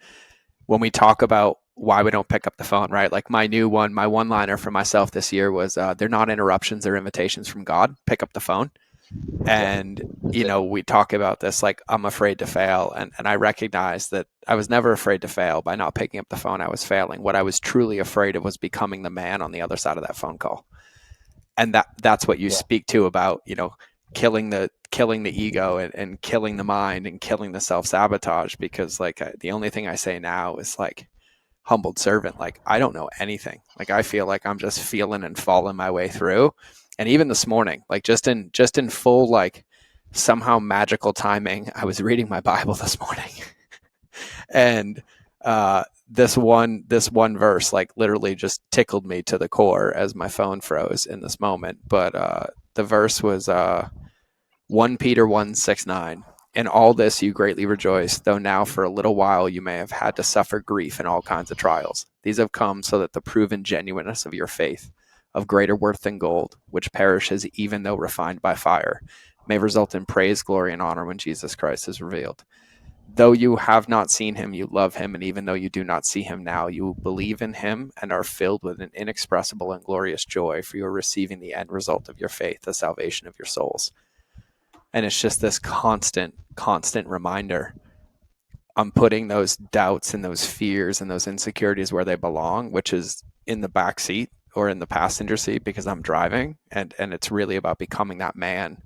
When we talk about why we don't pick up the phone, right? Like my one liner for myself this year was, they're not interruptions, they're invitations from God. Pick up the phone. Yeah, And that's it. we talk about this like I'm afraid to fail, and I recognize that I was never afraid to fail. By not picking up the phone, I was failing. What I was truly afraid of was becoming the man on the other side of that phone call. And that's what you Yeah, speak to about, killing the ego, and killing the mind, and killing the self-sabotage. Because like, the only thing I say now is like, humbled servant. Like, I don't know anything. Like, I feel like I'm just feeling and falling my way through. And even this morning, like, just in full, like, somehow magical timing, I was reading my Bible this morning. And this one verse like literally just tickled me to the core as my phone froze in this moment. But the verse was 1 Peter 1:6-9. In all this you greatly rejoice, though now for a little while you may have had to suffer grief in all kinds of trials. These have come so that the proven genuineness of your faith, of greater worth than gold, which perishes even though refined by fire, may result in praise, glory, and honor when Jesus Christ is revealed. Though you have not seen him, you love him, and even though you do not see him now, you believe in him and are filled with an inexpressible and glorious joy, for you are receiving the end result of your faith, the salvation of your souls. And it's just this constant reminder. I'm putting those doubts and those fears and those insecurities where they belong, which is in the back seat or in the passenger seat because I'm driving. And it's really about becoming that man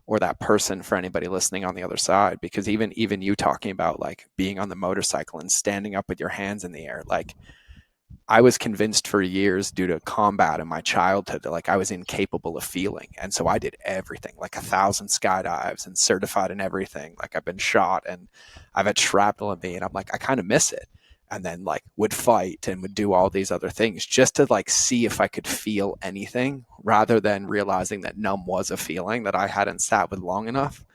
or that person for anybody listening on the other side. Because even you talking about like being on the motorcycle and standing up with your hands in the air, like, I was convinced for years due to combat in my childhood that like I was incapable of feeling. And so I did everything, like 1,000 skydives and certified in everything. Like, I've been shot and I've had shrapnel in me, and I'm like, I kind of miss it. And then like would fight and would do all these other things just to like see if I could feel anything, rather than realizing that numb was a feeling that I hadn't sat with long enough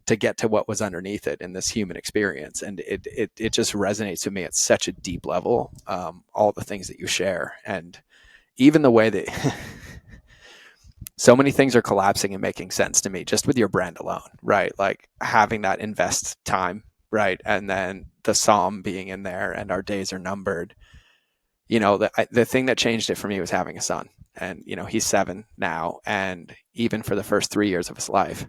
to get to what was underneath it in this human experience. And it just resonates with me at such a deep level. All the things that you share, and even the way that so many things are collapsing and making sense to me just with your brand alone, right? Like having that invest time, right? And then the psalm being in there, and our days are numbered. The thing that changed it for me was having a son. And he's 7 now, and even for the first 3 years of his life,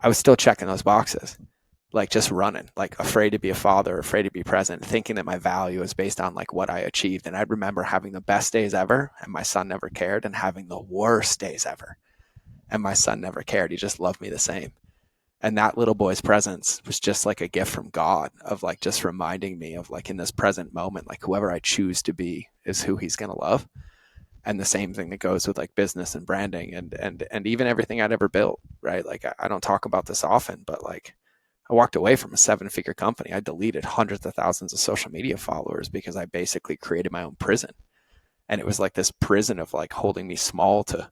I was still checking those boxes, like just running, like afraid to be a father, afraid to be present, thinking that my value is based on like what I achieved. And I remember having the best days ever and my son never cared, and having the worst days ever and my son never cared. He just loved me the same. And that little boy's presence was just like a gift from God of like just reminding me of like in this present moment, like whoever I choose to be is who he's going to love. And the same thing that goes with like business and branding and even everything I'd ever built, right? Like I don't talk about this often, but like I walked away from a 7-figure company. I deleted hundreds of thousands of social media followers because I basically created my own prison. And it was like this prison of like holding me small to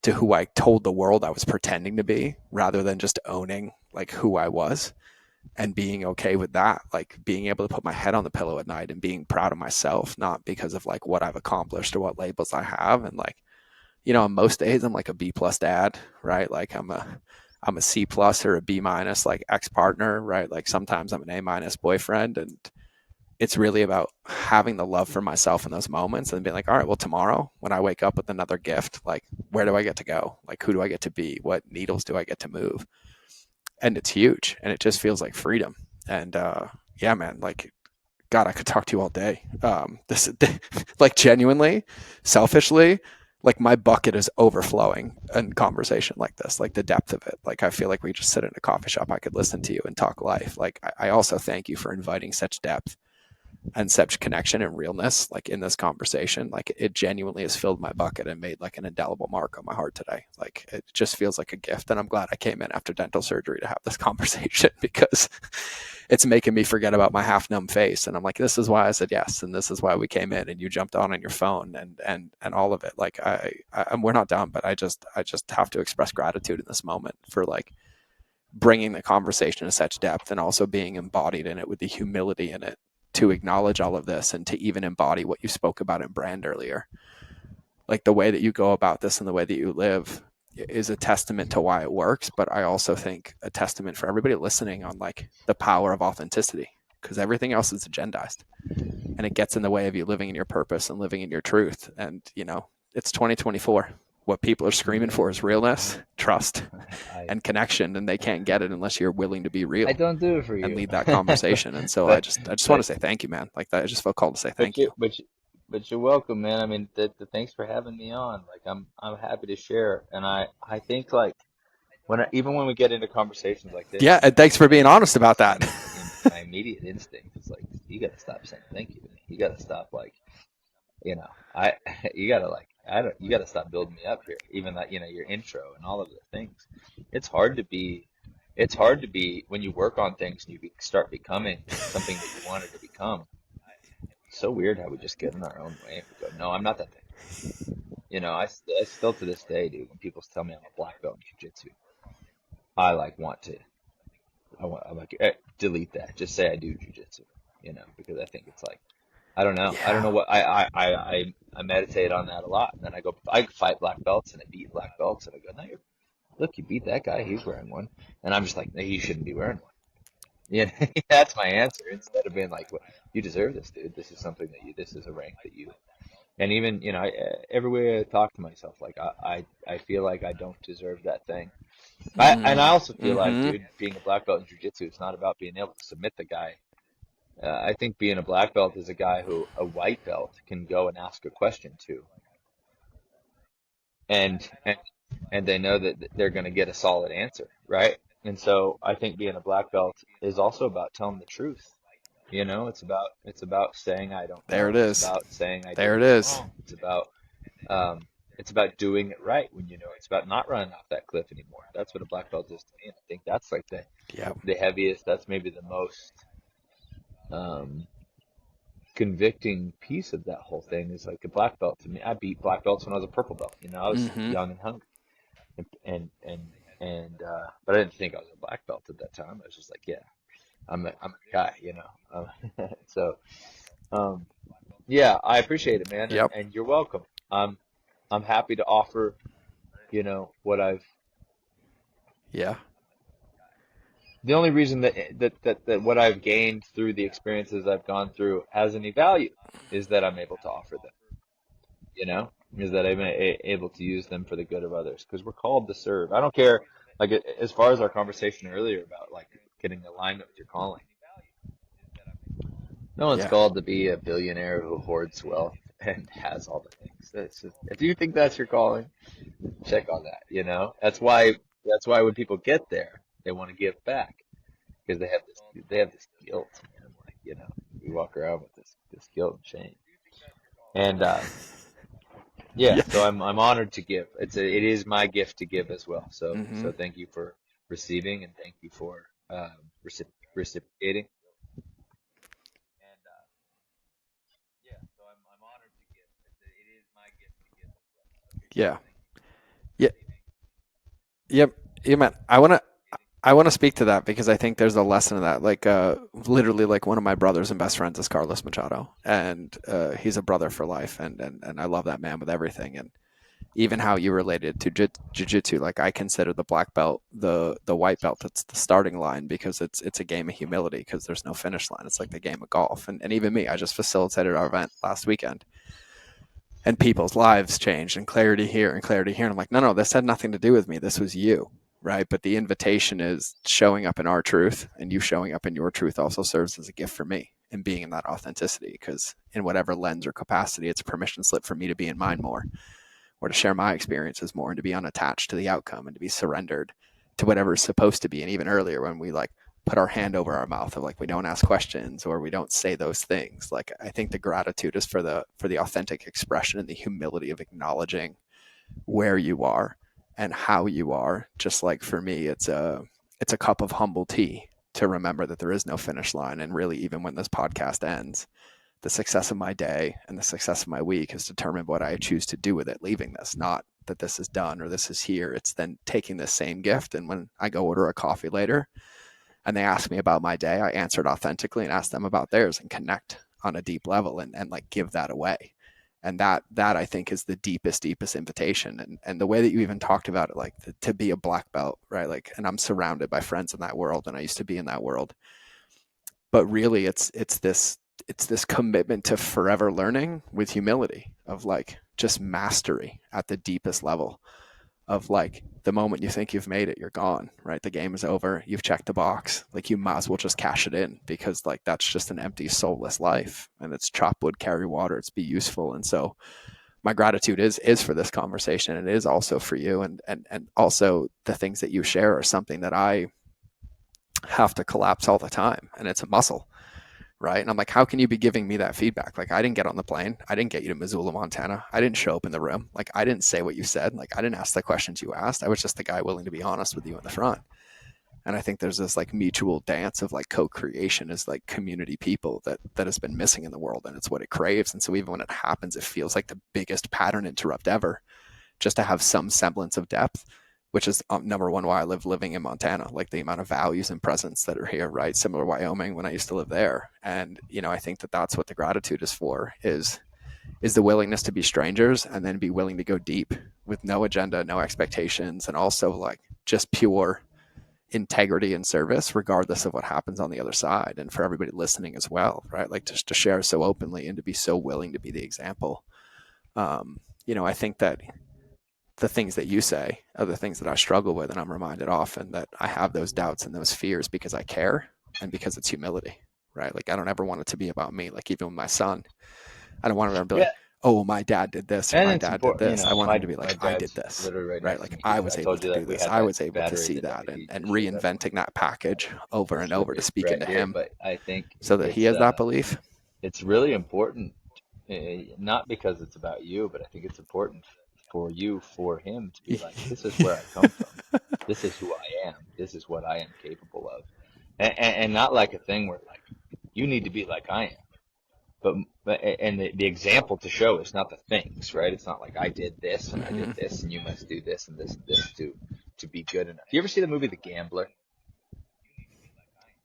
who I told the world I was pretending to be, rather than just owning like who I was and being okay with that. Like being able to put my head on the pillow at night and being proud of myself, not because of like what I've accomplished or what labels I have. And like, on most days I'm like a B+ dad, right? Like I'm a C+ or a B-, like ex-partner, right? Like sometimes I'm an A- boyfriend. And it's really about having the love for myself in those moments and being like, all right, well, tomorrow when I wake up with another gift, like where do I get to go? Like who do I get to be? What needles do I get to move? And it's huge, and it just feels like freedom. And yeah, man, like, God, I could talk to you all day. This like genuinely, selfishly, like my bucket is overflowing in conversation like this, like the depth of it. Like I feel like we just sit in a coffee shop, I could listen to you and talk life. Like I also thank you for inviting such depth and such connection and realness like in this conversation. Like it genuinely has filled my bucket and made like an indelible mark on my heart today. Like it just feels like a gift, and I'm glad I came in after dental surgery to have this conversation because it's making me forget about my half numb face. And I'm like, this is why I said yes, and this is why we came in, and you jumped on your phone and all of it. Like we're not done, but I just have to express gratitude in this moment for like bringing the conversation to such depth and also being embodied in it with the humility in it to acknowledge all of this and to even embody what you spoke about in Brand earlier. Like the way that you go about this and the way that you live is a testament to why it works, but I also think a testament for everybody listening on like the power of authenticity, because everything else is agendized and it gets in the way of you living in your purpose and living in your truth. And it's 2024. What people are screaming for is realness, trust, I and connection, and they can't get it unless you're willing to be I real don't do it for and you. lead that conversation. And so I but just want to but say thank you, man. Like that, I just felt called to say but thank you. you're welcome, man. I mean, thanks for having me on. Like I'm happy to share, and I think like even when we get into conversations like this, Yeah, and thanks for being honest about that. my immediate instinct is like, you gotta stop saying thank you. You gotta stop like, you know, I you gotta like I don't you gotta stop building me up here. Even that, your intro and all of the things. It's hard to be it's hard to be when you work on things and start becoming something that you wanted to become. It's so weird how we just get in our own way and we go, no, I'm not that thing. I still to this day, dude, when people tell me I'm a black belt in jujitsu, I like want to I'm like, delete that. Just say I do jujitsu, because I think it's like, I don't know. I don't Yeah, know what I meditate on that a lot. And then I fight black belts and I beat black belts and I go, no, look, you beat that guy. He's wearing one. And I'm just like, no, he shouldn't be wearing one. Yeah, that's my answer. Instead of being like, well, you deserve this, dude. This is something this is a rank that you, and even, every way I talk to myself, like I feel like I don't deserve that thing. And I also feel like, mm-hmm. dude, being a black belt in jiu-jitsu, it's not about being able to submit the guy. I think being a black belt is a guy who a white belt can go and ask a question to, and and and they know that they're going to get a solid answer, right? And so I think being a black belt is also about telling the truth. It's about saying I don't There know. it It's is. about saying I did There it this is. wrong. Um, it's about doing it right when you know. It's about not running off that cliff anymore. That's what a black belt is to me. And I think that's like Yep. the heaviest. That's maybe the most um, convicting piece of that whole thing is like a black belt to me. I beat black belts when I was a purple belt. I was Mm-hmm. young and hungry, and but I didn't think I was a black belt at that time. I was just like, yeah, I'm a guy. So um, yeah, I appreciate it, man, and Yep. and you're welcome. I'm happy to offer, what I've. Yeah. The only reason that what I've gained through the experiences I've gone through has any value is that I'm able to offer them. you know, is that I'm able to use them for the good of others because we're called to serve. I don't care, like, as far as our conversation earlier about like getting alignment with your calling. No one's Yeah. called to be a billionaire who hoards wealth and has all the things. If you think that's your calling, check on that. That's why when people get there, they want to give back because they have this guilt, man. Like, we walk around with this guilt and shame. And yeah, Yeah. so I'm honored to give. It is my gift to give as well. So Mm-hmm. so thank you for receiving and thank you for reciprocating. Yeah. Yeah. Yep. Yeah, man. I want to speak to that because I think there's a lesson in that. Like, literally, like one of my brothers and best friends is Carlos Machado, and he's a brother for life, and I love that man with everything. And even how you related to jiu-jitsu, like I consider the black belt the white belt. It's the starting line because it's a game of humility because there's no finish line. It's like the game of golf. And even me, I just facilitated our event last weekend, and people's lives changed and clarity here and clarity here. And I'm like, no, this had nothing to do with me. This was you. Right. But the invitation is showing up in our truth, and you showing up in your truth also serves as a gift for me and being in that authenticity because in whatever lens or capacity, it's a permission slip for me to be in mine more or to share my experiences more and to be unattached to the outcome and to be surrendered to whatever is supposed to be. And even earlier when we like put our hand over our mouth of like we don't ask questions or we don't say those things, like I think the gratitude is for the authentic expression and the humility of acknowledging where you are and how you are. Just like for me, it's a cup of humble tea to remember that there is no finish line. And really, even when this podcast ends, the success of my day and the success of my week is determined what I choose to do with it leaving this, not that this is done or this is here. It's then taking this same gift, and when I go order a coffee later and they ask me about my day, I answer it authentically and ask them about theirs and connect on a deep level, and like give that away. And that I think is the deepest invitation. And the way that you even talked about it, like to be a black belt, right? Like, and I'm surrounded by friends in that world, and I used to be in that world. But really, it's this commitment to forever learning with humility, of like just mastery at the deepest level, of like the moment you think you've made it, you're gone, right? The game is over. You've checked the box. Like, you might as well just cash it in, because like that's just an empty, soulless life. And it's chop wood, carry water, it's be useful. And so my gratitude is for this conversation, and it is also for you. And also the things that you share are something that I have to collapse all the time. And it's a muscle, right? And I'm like, how can you be giving me that feedback? Like, I didn't get on the plane. I didn't get you to Missoula, Montana. I didn't show up in the room. Like, I didn't say what you said. Like, I didn't ask the questions you asked. I was just the guy willing to be honest with you in the front. And I think there's this like mutual dance of like co-creation as like community people that has been missing in the world, and it's what it craves. And so even when it happens, it feels like the biggest pattern interrupt ever. Just to have some semblance of depth, which is number one why I live living in Montana, like the amount of values and presence that are here, right? Similar to Wyoming when I used to live there. And, I think that that's what the gratitude is for, is the willingness to be strangers and then be willing to go deep with no agenda, no expectations, and also like just pure integrity and service, regardless of what happens on the other side. And for everybody listening as well, right? Like, just to share so openly and to be so willing to be the example. I think that the things that you say are the things that I struggle with. And I'm reminded often that I have those doubts and those fears because I care and because it's humility, right? Like, I don't ever want it to be about me. Like, even with my son, I don't want him to be Yeah, like, oh, my dad did this or and my it's dad did important. this. I want him to be My like, I did dad's this, literally right right? next to Like, me. I I was able told you to that do we this. had I that was able to battery see that that, he and showed up reinventing that package over and over to yesterday speak right into here. him But I think so that he has that belief. it's really important, not because it's about you, but I think it's important for him to be like, this is where I come from. This is who I am. This is what I am capable of. And not like a thing where like, you need to be like I am. And the example to show is not the things, right? It's not like I did this and I did Mm-hmm. this and you must do this and this and this to be good enough. You ever see the movie The Gambler?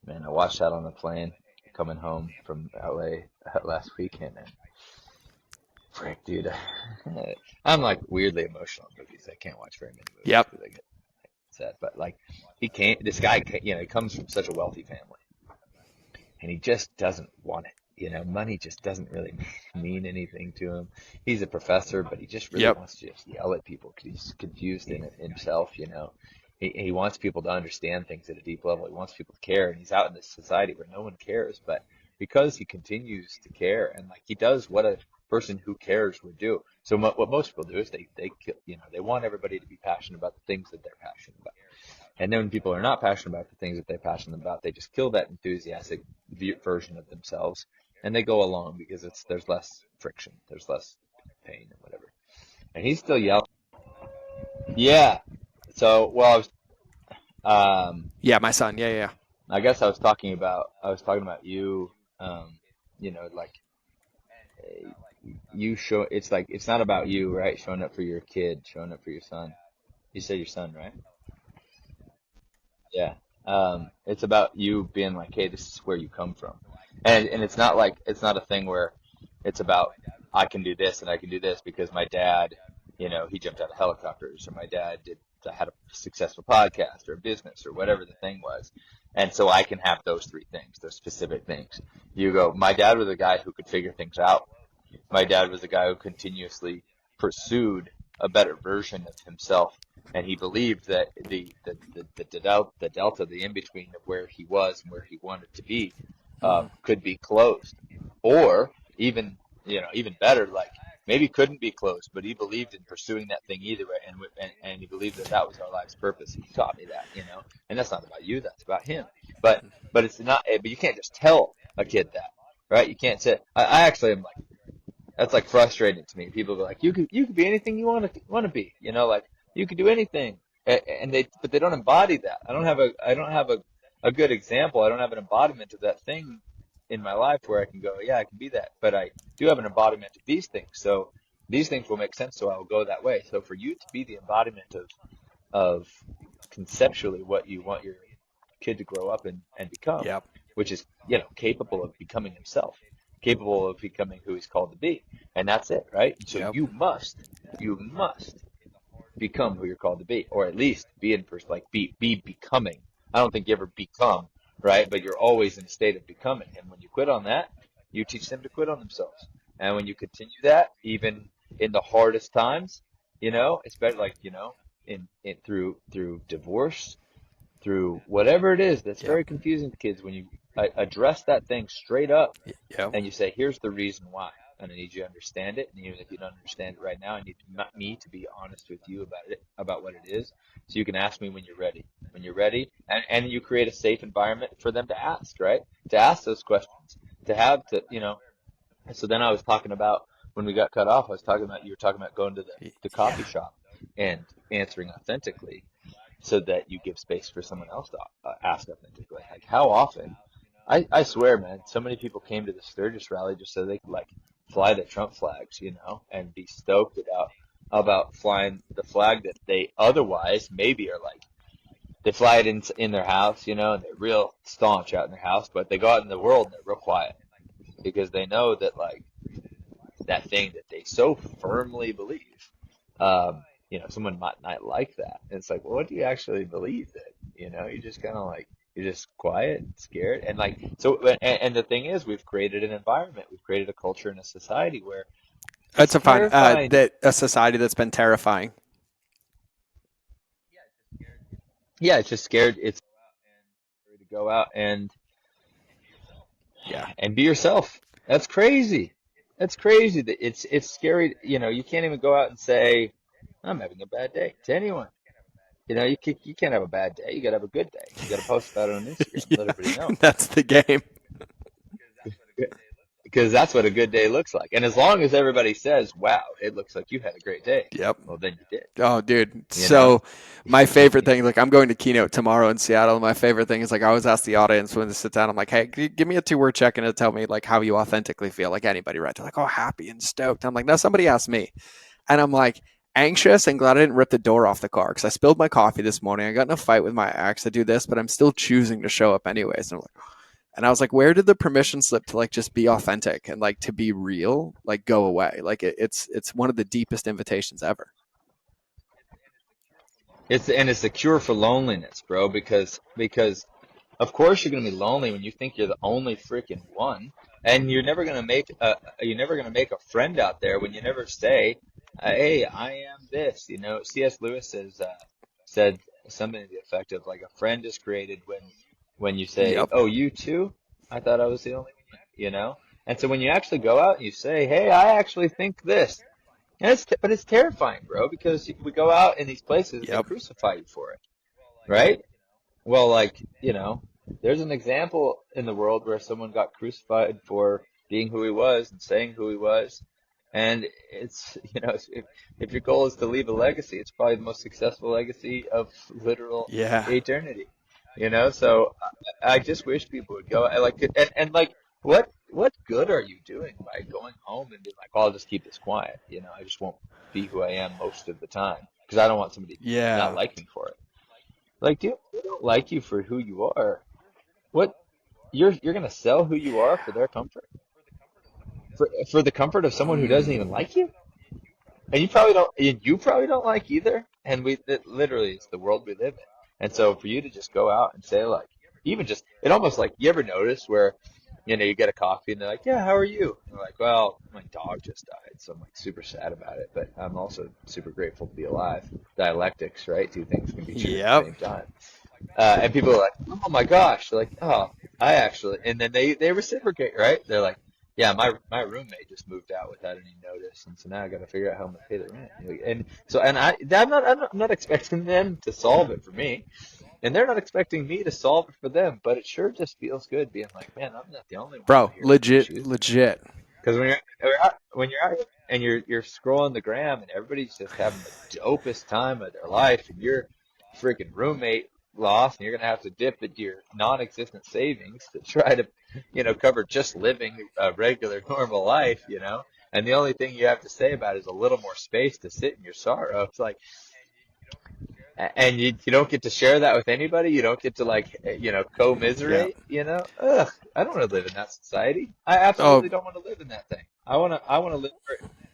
Man, I watched that on the plane coming home from LA last weekend, and frick, dude, I'm like weirdly emotional in movies. I can't watch very many movies Yep. because I get sad. But like, this guy, he comes from such a wealthy family, and he just doesn't want it. Money just doesn't really mean anything to him. He's a professor, but he just really Yep. wants to just yell at people because he's confused in it himself. He wants people to understand things at a deep level. He wants people to care, and he's out in this society where no one cares. But because he continues to care, and like he does what a person who cares would do. So what most people do is they want everybody to be passionate about the things that they're passionate about. And then when people are not passionate about the things that they're passionate about, they just kill that enthusiastic version of themselves, and they go along because there's less friction, there's less pain and whatever. And he's still yelling. Yeah. So, well, Yeah, my son. Yeah, yeah. I guess I was talking about you. Um, like you show. It's like it's not about you, right? Showing up for your kid, showing up for your son. You said your son, right? Yeah. It's about you being like, hey, this is where you come from. And it's not a thing where it's about I can do this and I can do this because my dad, he jumped out of helicopters, or my dad had a successful podcast or a business or whatever the thing was. And so I can have those three things, those specific things. You go, my dad was a guy who could figure things out. My dad was a guy who continuously pursued a better version of himself, and he believed that the delta, the in between of where he was and where he wanted to be, Mm-hmm. could be closed, or even better, like maybe couldn't be closed, but he believed in pursuing that thing either way, and he believed that was our life's purpose. He taught me that. And that's not about you, that's about him. But it's not. But you can't just tell a kid that, right? You can't say. I actually am like that's like frustrating to me. People go like, you could be anything you want to be, like you could do anything, but they don't embody that. I don't have a good example. I don't have an embodiment of that thing in my life where I can go, yeah, I can be that, but I do have an embodiment of these things. So these things will make sense. So I will go that way. So for you to be the embodiment of conceptually what you want your kid to grow up and become, Yep. which is, capable of becoming himself, capable of becoming who he's called to be. And that's it, right? So Yep. you must become who you're called to be, or at least be in person, like be becoming. I don't think you ever become, right? But you're always in a state of becoming. And when you quit on that, you teach them to quit on themselves. And when you continue that, even in the hardest times, it's better, like, in through divorce, through whatever it is that's Yep. very confusing to kids, when you address that thing straight up Yep. and you say, here's the reason why, and I need you to understand it. And even if you don't understand it right now, I need me to be honest with you about it, about what it is, so you can ask me when you're ready. When you're ready, and you create a safe environment for them to ask, right? To ask those questions, to have to, So then I was talking about, when we got cut off, you were talking about going to the Yeah. coffee shop and answering authentically, so that you give space for someone else to ask authentically. Like, how often? I swear, man, so many people came to the Sturgis rally just so they could, like, fly the Trump flags, and be stoked about flying the flag that they otherwise maybe are like, they fly it in their house, and they're real staunch out in their house, but they go out in the world and they're real quiet because they know that, like, that thing that they so firmly believe. Someone might not like that. And it's like, well, what do you actually believe that? You just kind of like, you're just quiet and scared. And like, so, and the thing is, we've created an environment, we've created a culture and a society where it's It's a fun terrifying. that a society that's been terrifying. Yeah, it's just scared. It's to go out Yeah. and be yourself. That's crazy. That's crazy. That it's scary. You can't even go out and say, I'm having a bad day to anyone. You can't have a bad day. You got to have a good day. You got to post about it on Instagram and let Yeah. everybody know. That's the game. Because that's what a good day looks like. And as long as everybody says, wow, it looks like you had a great day, Yep. well, then you did, Oh, dude. you know? So my favorite thing, like I'm going to keynote tomorrow in Seattle. My favorite thing is like I always ask the audience when they sit down, I'm like, hey, give me a 2-word check-in to tell me like how you authentically feel. Like anybody, right? They're like, oh, happy and stoked. I'm like, no, somebody asked me. And I'm like, anxious and glad I didn't rip the door off the car because I spilled my coffee this morning. I got in a fight with my ex to do this, but I'm still choosing to show up anyways. And I was like, where did the permission slip to like just be authentic and like to be real, like go away? Like it's one of the deepest invitations ever. It's the cure for loneliness, bro, because of course you're gonna be lonely when you think you're the only freaking one, and you're never gonna make a friend out there when you never say, "Hey, I am this." C.S. Lewis said something to the effect of, like, a friend is created when you say, Yep. "Oh, you too? I thought I was the only one." And so when you actually go out and you say, "Hey, I actually think this," and but it's terrifying, bro, because we go out in these places and they Yep. crucify you for it, right? Well, like, there's an example in the world where someone got crucified for being who he was and saying who he was. And it's, if your goal is to leave a legacy, it's probably the most successful legacy of literal Yeah. eternity. So I just wish people would go, and like, what good are you doing by going home and being like, oh, I'll just keep this quiet. I just won't be who I am most of the time because I don't want somebody to not Yeah. like me for it. Like, dude, they don't like you for who you are. What you're gonna sell who you are for their comfort, for the comfort of someone who doesn't even like you, and you probably don't like either. And literally, it's the world we live in. And so for you to just go out and say, like, even just, it almost, like, you ever notice where, you get a coffee and they're like, yeah, how are you? And they're like, well, my dog just died, so I'm, like, super sad about it, but I'm also super grateful to be alive. Dialectics, right? Two things can be true at the Yep. same time. And people are like, oh my gosh, they're like, oh, I actually, and then they reciprocate, right? They're like, yeah, my roommate just moved out without any notice, and so now I got to figure out how I'm gonna pay the rent. And so, and I'm not expecting them to solve it for me, and they're not expecting me to solve it for them. But it sure just feels good being like, man, I'm not the only one out Bro, here with legit, issues. legit. Because when you're out here and you're scrolling the gram and everybody's just having the dopest time of their life, and your freaking roommate lost and you're going to have to dip into your non-existent savings to try to, cover just living a regular normal life, and the only thing you have to say about it is a little more space to sit in your sorrow. It's like, and you don't get to share that with anybody. You don't get to like, Yeah. commiserate, Ugh, I don't want to live in that society. I Oh, absolutely don't want to live in that thing. I want to live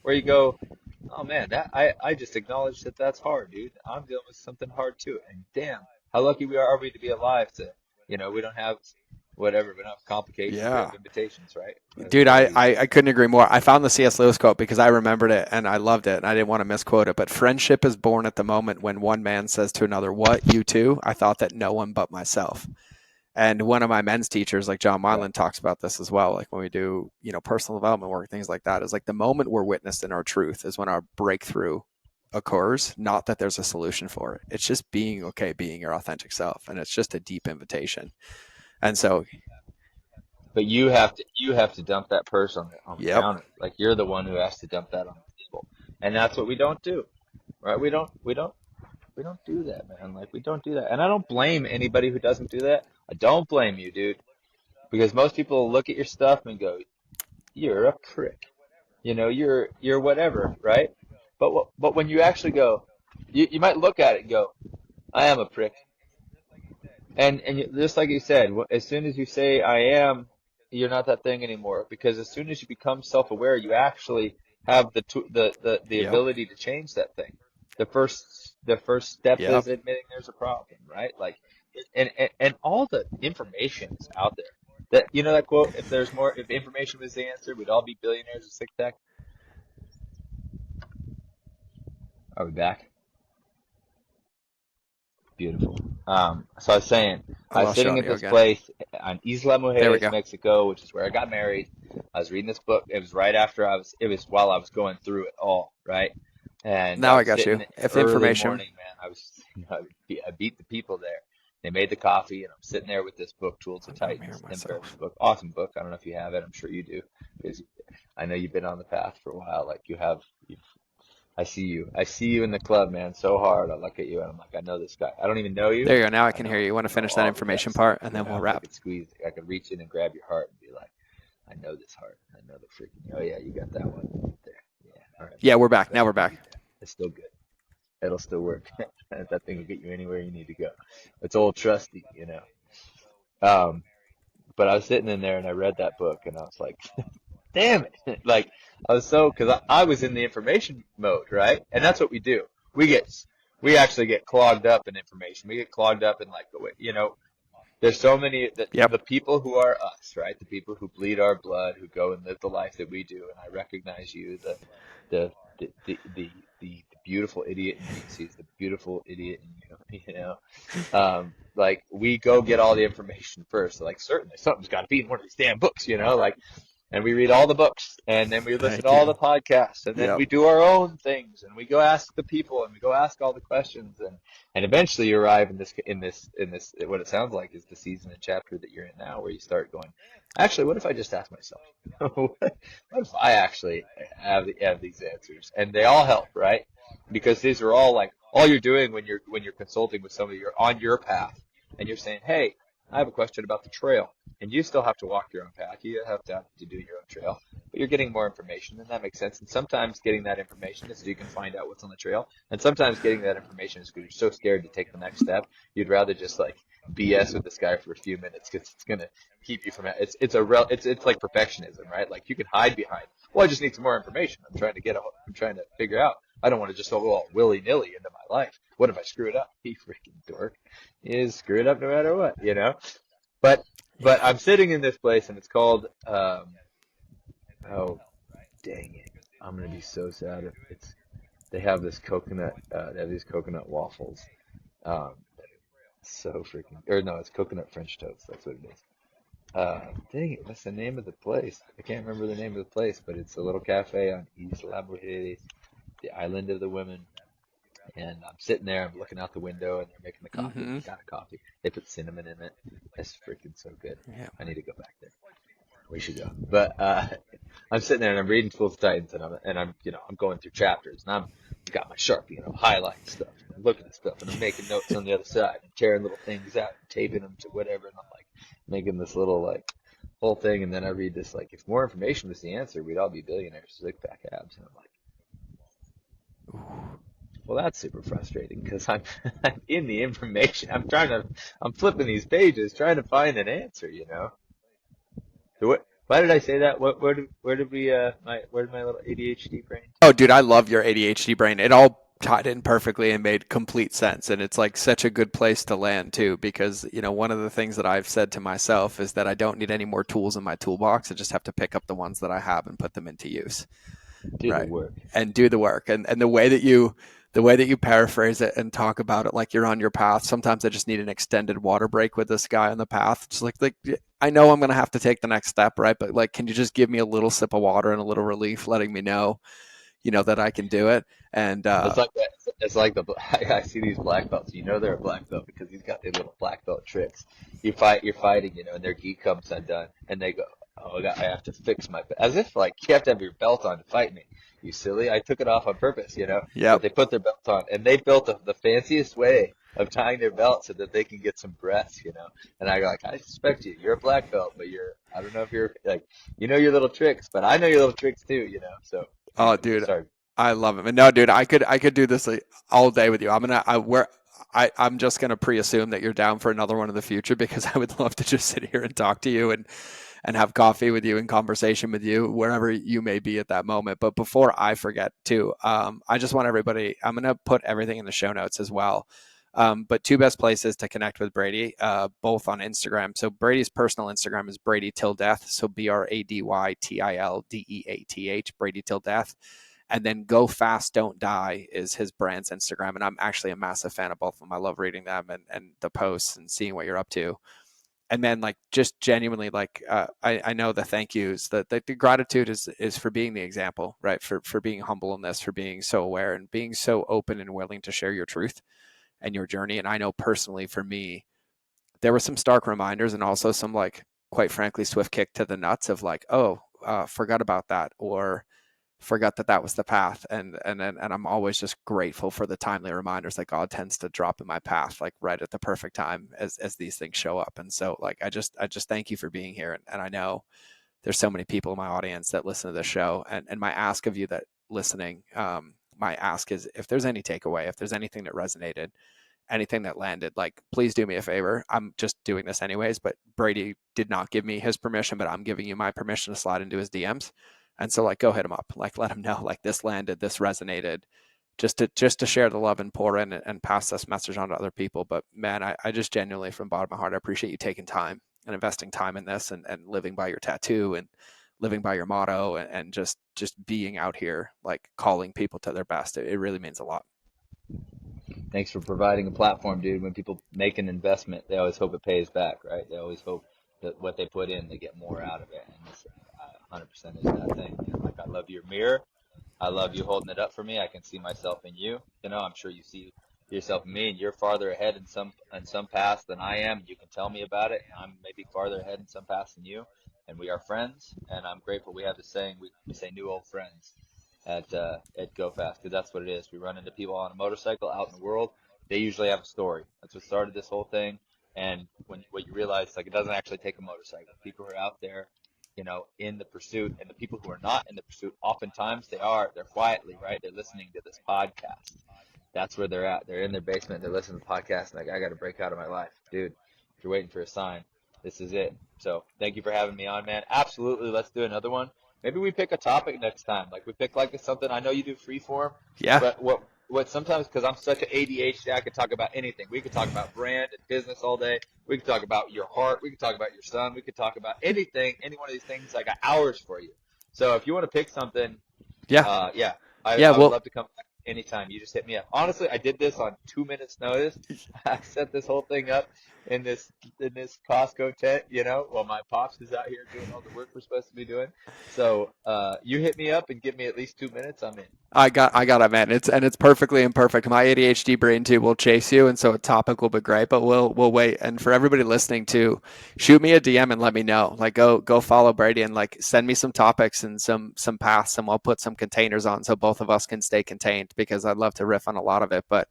where you go, oh man, I just acknowledge that that's hard, dude. I'm dealing with something hard too. And damn, how lucky are we to be alive to, we don't have whatever, we don't have complications, we have yeah. invitations, right? That's Dude, I, crazy. I, I couldn't agree more. I found the C.S. Lewis quote because I remembered it and I loved it and I didn't want to misquote it. But friendship is born at the moment when one man says to another, "What, you too? I thought that no one but myself." And one of my men's teachers, like John Yeah. Mylan, talks about this as well. Like when we do, personal development work, things like that, is like the moment we're witnessed in our truth is when our breakthrough occurs. Not that there's a solution for it. It's just being okay, being your authentic self. And it's just a deep invitation. And so, But you have to dump that purse on the yep. counter. Like you're the one who has to dump that on the table. And that's what we don't do. Right? We don't do that, man. Like we don't do that. And I don't blame anybody who doesn't do that. I don't blame you, dude. Because most people look at your stuff and go, "You're a prick." You're whatever, right? But when you actually go, you might look at it and go, I am a prick. Just like you said, as soon as you say I am, you're not that thing anymore. Because as soon as you become self-aware, you actually have the Yep. ability to change that thing. The first step Yep. is admitting there's a problem, right? Like, and all the information is out there. That quote, if information was the answer, we'd all be billionaires with six pack. Are we back? Beautiful. So I was saying, I I was lost your sitting at audio this again. place on Isla There we Mujeres, go. Mexico, which is where I got married. I was reading this book. It was right after it was while I was going through it all, right? And I Now I was got sitting you. in If early information, morning, man. I beat the people there. They made the coffee, and I'm sitting there with this book, Tools of I'm hearing Titans, Tim Ferriss' myself. book. Awesome book. I don't know if you have it. I'm sure you do, because I know you've been on the path for a while. Like you've I see you. I see you in the club, man, so hard. I look at you and I'm like, I know this guy. I don't even know you, There you go. Now I but can hear you. You want I to know finish that all the information rest. part and then we'll I wrap. could squeeze, I could reach in and grab your heart and be like, I know this heart. I know the freaking, oh yeah, you got that one right there. Yeah, all right, Yeah, man. we're back. Glad Now you we're can back. beat that. It's still good. It'll still work. That thing will get you anywhere you need to go. It's old trusty. Um, but I was sitting in there and I read that book and I was like, damn it. Like because I was in the information mode, right? And that's what we do. We get, we actually get clogged up in information. We get clogged up in like the way, there's so many that Yep. the people who are us, right? The people who bleed our blood, who go and live the life that we do. And I recognize you, the, the beautiful idiot in me sees the beautiful idiot in you, like we go get all the information first. Like certainly something's got to be in one of these damn books, like, and we read all the books and then we listen to Thank all the you. podcasts and then Yep. we do our own things and we go ask the people and we go ask all the questions and eventually you arrive in this what it sounds like is the season and chapter that you're in now where you start going, actually, what if I just ask myself? what if I actually have these answers? And they all help, right? Because these are all like all you're doing when you're consulting with somebody, you're on your path and you're saying, hey, I have a question about the trail. And you still have to walk your own path. You have to do your own trail, but you're getting more information, and that makes sense. And sometimes getting that information is so you can find out what's on the trail. And sometimes getting that information is because you're so scared to take the next step. You'd rather just like BS with this guy for a few minutes because it's gonna keep you from it. It's like perfectionism, right? Like you can hide behind. Well, I just need some more information. I'm trying to figure out. I don't want to just go all willy nilly into my life. What if I screw it up? You freaking dork. You screw it up no matter what. But but Yeah. I'm sitting in this place and it's called oh dang it. I'm gonna be so sad if it's they have this coconut they have these coconut waffles. Um so freaking or no, it's coconut French toast, that's what it is. Dang it, what's the name of the place? I can't remember the name of the place, but it's a little cafe on Isla Mujeres, the island of the women. And I'm sitting there, I'm looking out the window, and they're making the coffee. Mm-hmm. Got a coffee. They put cinnamon in it. It's freaking so good. Yeah. I need to go back there. We should go. But I'm sitting there and I'm reading Tools of Titans, and I'm going through chapters, and I've got my Sharpie and I'm highlighting stuff. I'm looking at stuff and I'm making notes on the other side, and tearing little things out, and taping them to whatever, and I'm like making this little like whole thing, and then I read this like, if more information was the answer, we'd all be billionaires, six pack abs, and I'm like, well, that's super frustrating because I'm in the information. I'm flipping these pages trying to find an answer, you know. So what? Why did I say that? Where did we where did my little ADHD brain Oh, take me? dude, I love your ADHD brain. It all tied in perfectly and made complete sense. And it's like such a good place to land too, because, one of the things that I've said to myself is that I don't need any more tools in my toolbox. I just have to pick up the ones that I have and put them into use. Do the Right. work. And do the work. And the way that you paraphrase it and talk about it like you're on your path, sometimes I just need an extended water break with this guy on the path. It's like I know I'm gonna have to take the next step, right? But like, can you just give me a little sip of water and a little relief, letting me know, that I can do it? And It's like that. It's like I see these black belts. You know they're a black belt because he's got these little black belt tricks. You're fighting, and their gi comes undone, and they go, "Oh, I have to fix my," as if like you have to have your belt on to fight me. You silly! I took it off on purpose, But yep. they put their belt on, and they built the fanciest way of tying their belt so that they can get some breaths. And I go like, I respect you. You're a black belt, but I don't know if you're like, your little tricks, but I know your little tricks too. So Oh, anyway, dude, sorry. I love him. And no, dude, I could do this like, all day with you. I'm just gonna pre-assume that you're down for another one in the future because I would love to just sit here and talk to you and have coffee with you and conversation with you wherever you may be at that moment. But before I forget too, I just want everybody, I'm going to put everything in the show notes as well. But two best places to connect with Brady, both on Instagram. So Brady's personal Instagram is Brady Till Death. So BradyTildeath, Brady Till Death. And then Go Fast Don't Die is his brand's Instagram. And I'm actually a massive fan of both of them. I love reading them and the posts and seeing what you're up to. And then like just genuinely like I know the thank yous, the gratitude is for being the example, right? For being humble in this, for being so aware and being so open and willing to share your truth and your journey. And I know personally for me, there were some stark reminders and also some like quite frankly swift kick to the nuts of like, oh, forgot about that, or forgot that that was the path. And I'm always just grateful for the timely reminders that God tends to drop in my path, like right at the perfect time as these things show up. And so like I just thank you for being here. And I know there's so many people in my audience that listen to this show. And my ask of you that listening, my ask is if there's any takeaway, if there's anything that resonated, anything that landed, like please do me a favor. I'm just doing this anyways, but Brady did not give me his permission, but I'm giving you my permission to slide into his DMs. And so like go hit him up, like let him know like this landed, this resonated, just to share the love and pour in and pass this message on to other people. But man, I just genuinely from the bottom of my heart, I appreciate you taking time and investing time in this and living by your tattoo and living by your motto and just being out here, like calling people to their best. It really means a lot. Thanks for providing a platform, dude. When people make an investment, they always hope it pays back, right? They always hope that what they put in, they get more out of it. And this 100% is that thing, man. Like, I love your mirror. I love you holding it up for me. I can see myself in you. I'm sure you see yourself in me, and you're farther ahead in some paths than I am. You can tell me about it. I'm maybe farther ahead in some paths than you, and we are friends. And I'm grateful we have the saying we say new old friends at Go Fast because that's what it is. We run into people on a motorcycle out in the world. They usually have a story. That's what started this whole thing. And what you realize, like, it doesn't actually take a motorcycle. People who are out there, in the pursuit, and the people who are not in the pursuit, oftentimes they're quietly, right? They're listening to this podcast. That's where they're at. They're in their basement. They're listening to the podcast. And like, I got to break out of my life, dude. If you're waiting for a sign, this is it. So thank you for having me on, man. Absolutely. Let's do another one. Maybe we pick a topic next time. Like we pick like something. I know you do free form, Yeah. but what sometimes because I'm such an ADHD, I could talk about anything. We could talk about brand and business all day. We could talk about your heart. We could talk about your son. We could talk about anything, any one of these things. I got hours for you. So if you want to pick something, Yeah. yeah, I, Yeah. I would Well, love to come back anytime. You just hit me up. Honestly, I did this on 2 minutes notice. I set this whole thing up in this Costco tent, while my pops is out here doing all the work we're supposed to be doing. So you hit me up and give me at least 2 minutes. I'm in. I got it, man. It's perfectly imperfect. My ADHD brain too will chase you, and so a topic will be great. But we'll wait. And for everybody listening too, shoot me a DM and let me know. Like go follow Brady and like send me some topics and some paths, and we'll put some containers on so both of us can stay contained because I'd love to riff on a lot of it. But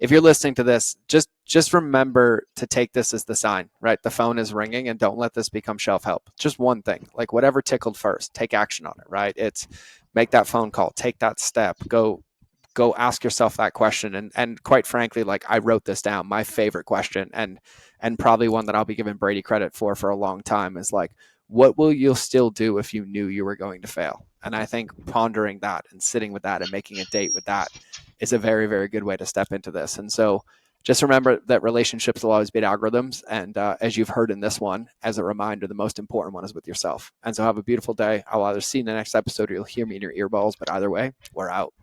if you're listening to this, just remember to take this as the sign, right? The phone is ringing, and don't let this become shelf help. Just one thing, like whatever tickled first, take action on it, right? It's make that phone call, take that step, go ask yourself that question. And quite frankly, like I wrote this down, my favorite question, and probably one that I'll be giving Brady credit for a long time, is like, what will you still do if you knew you were going to fail? And I think pondering that and sitting with that and making a date with that is a very, very good way to step into this. And so just remember that relationships will always beat algorithms. And as you've heard in this one, as a reminder, the most important one is with yourself. And so have a beautiful day. I'll either see you in the next episode or you'll hear me in your earballs. But either way, we're out.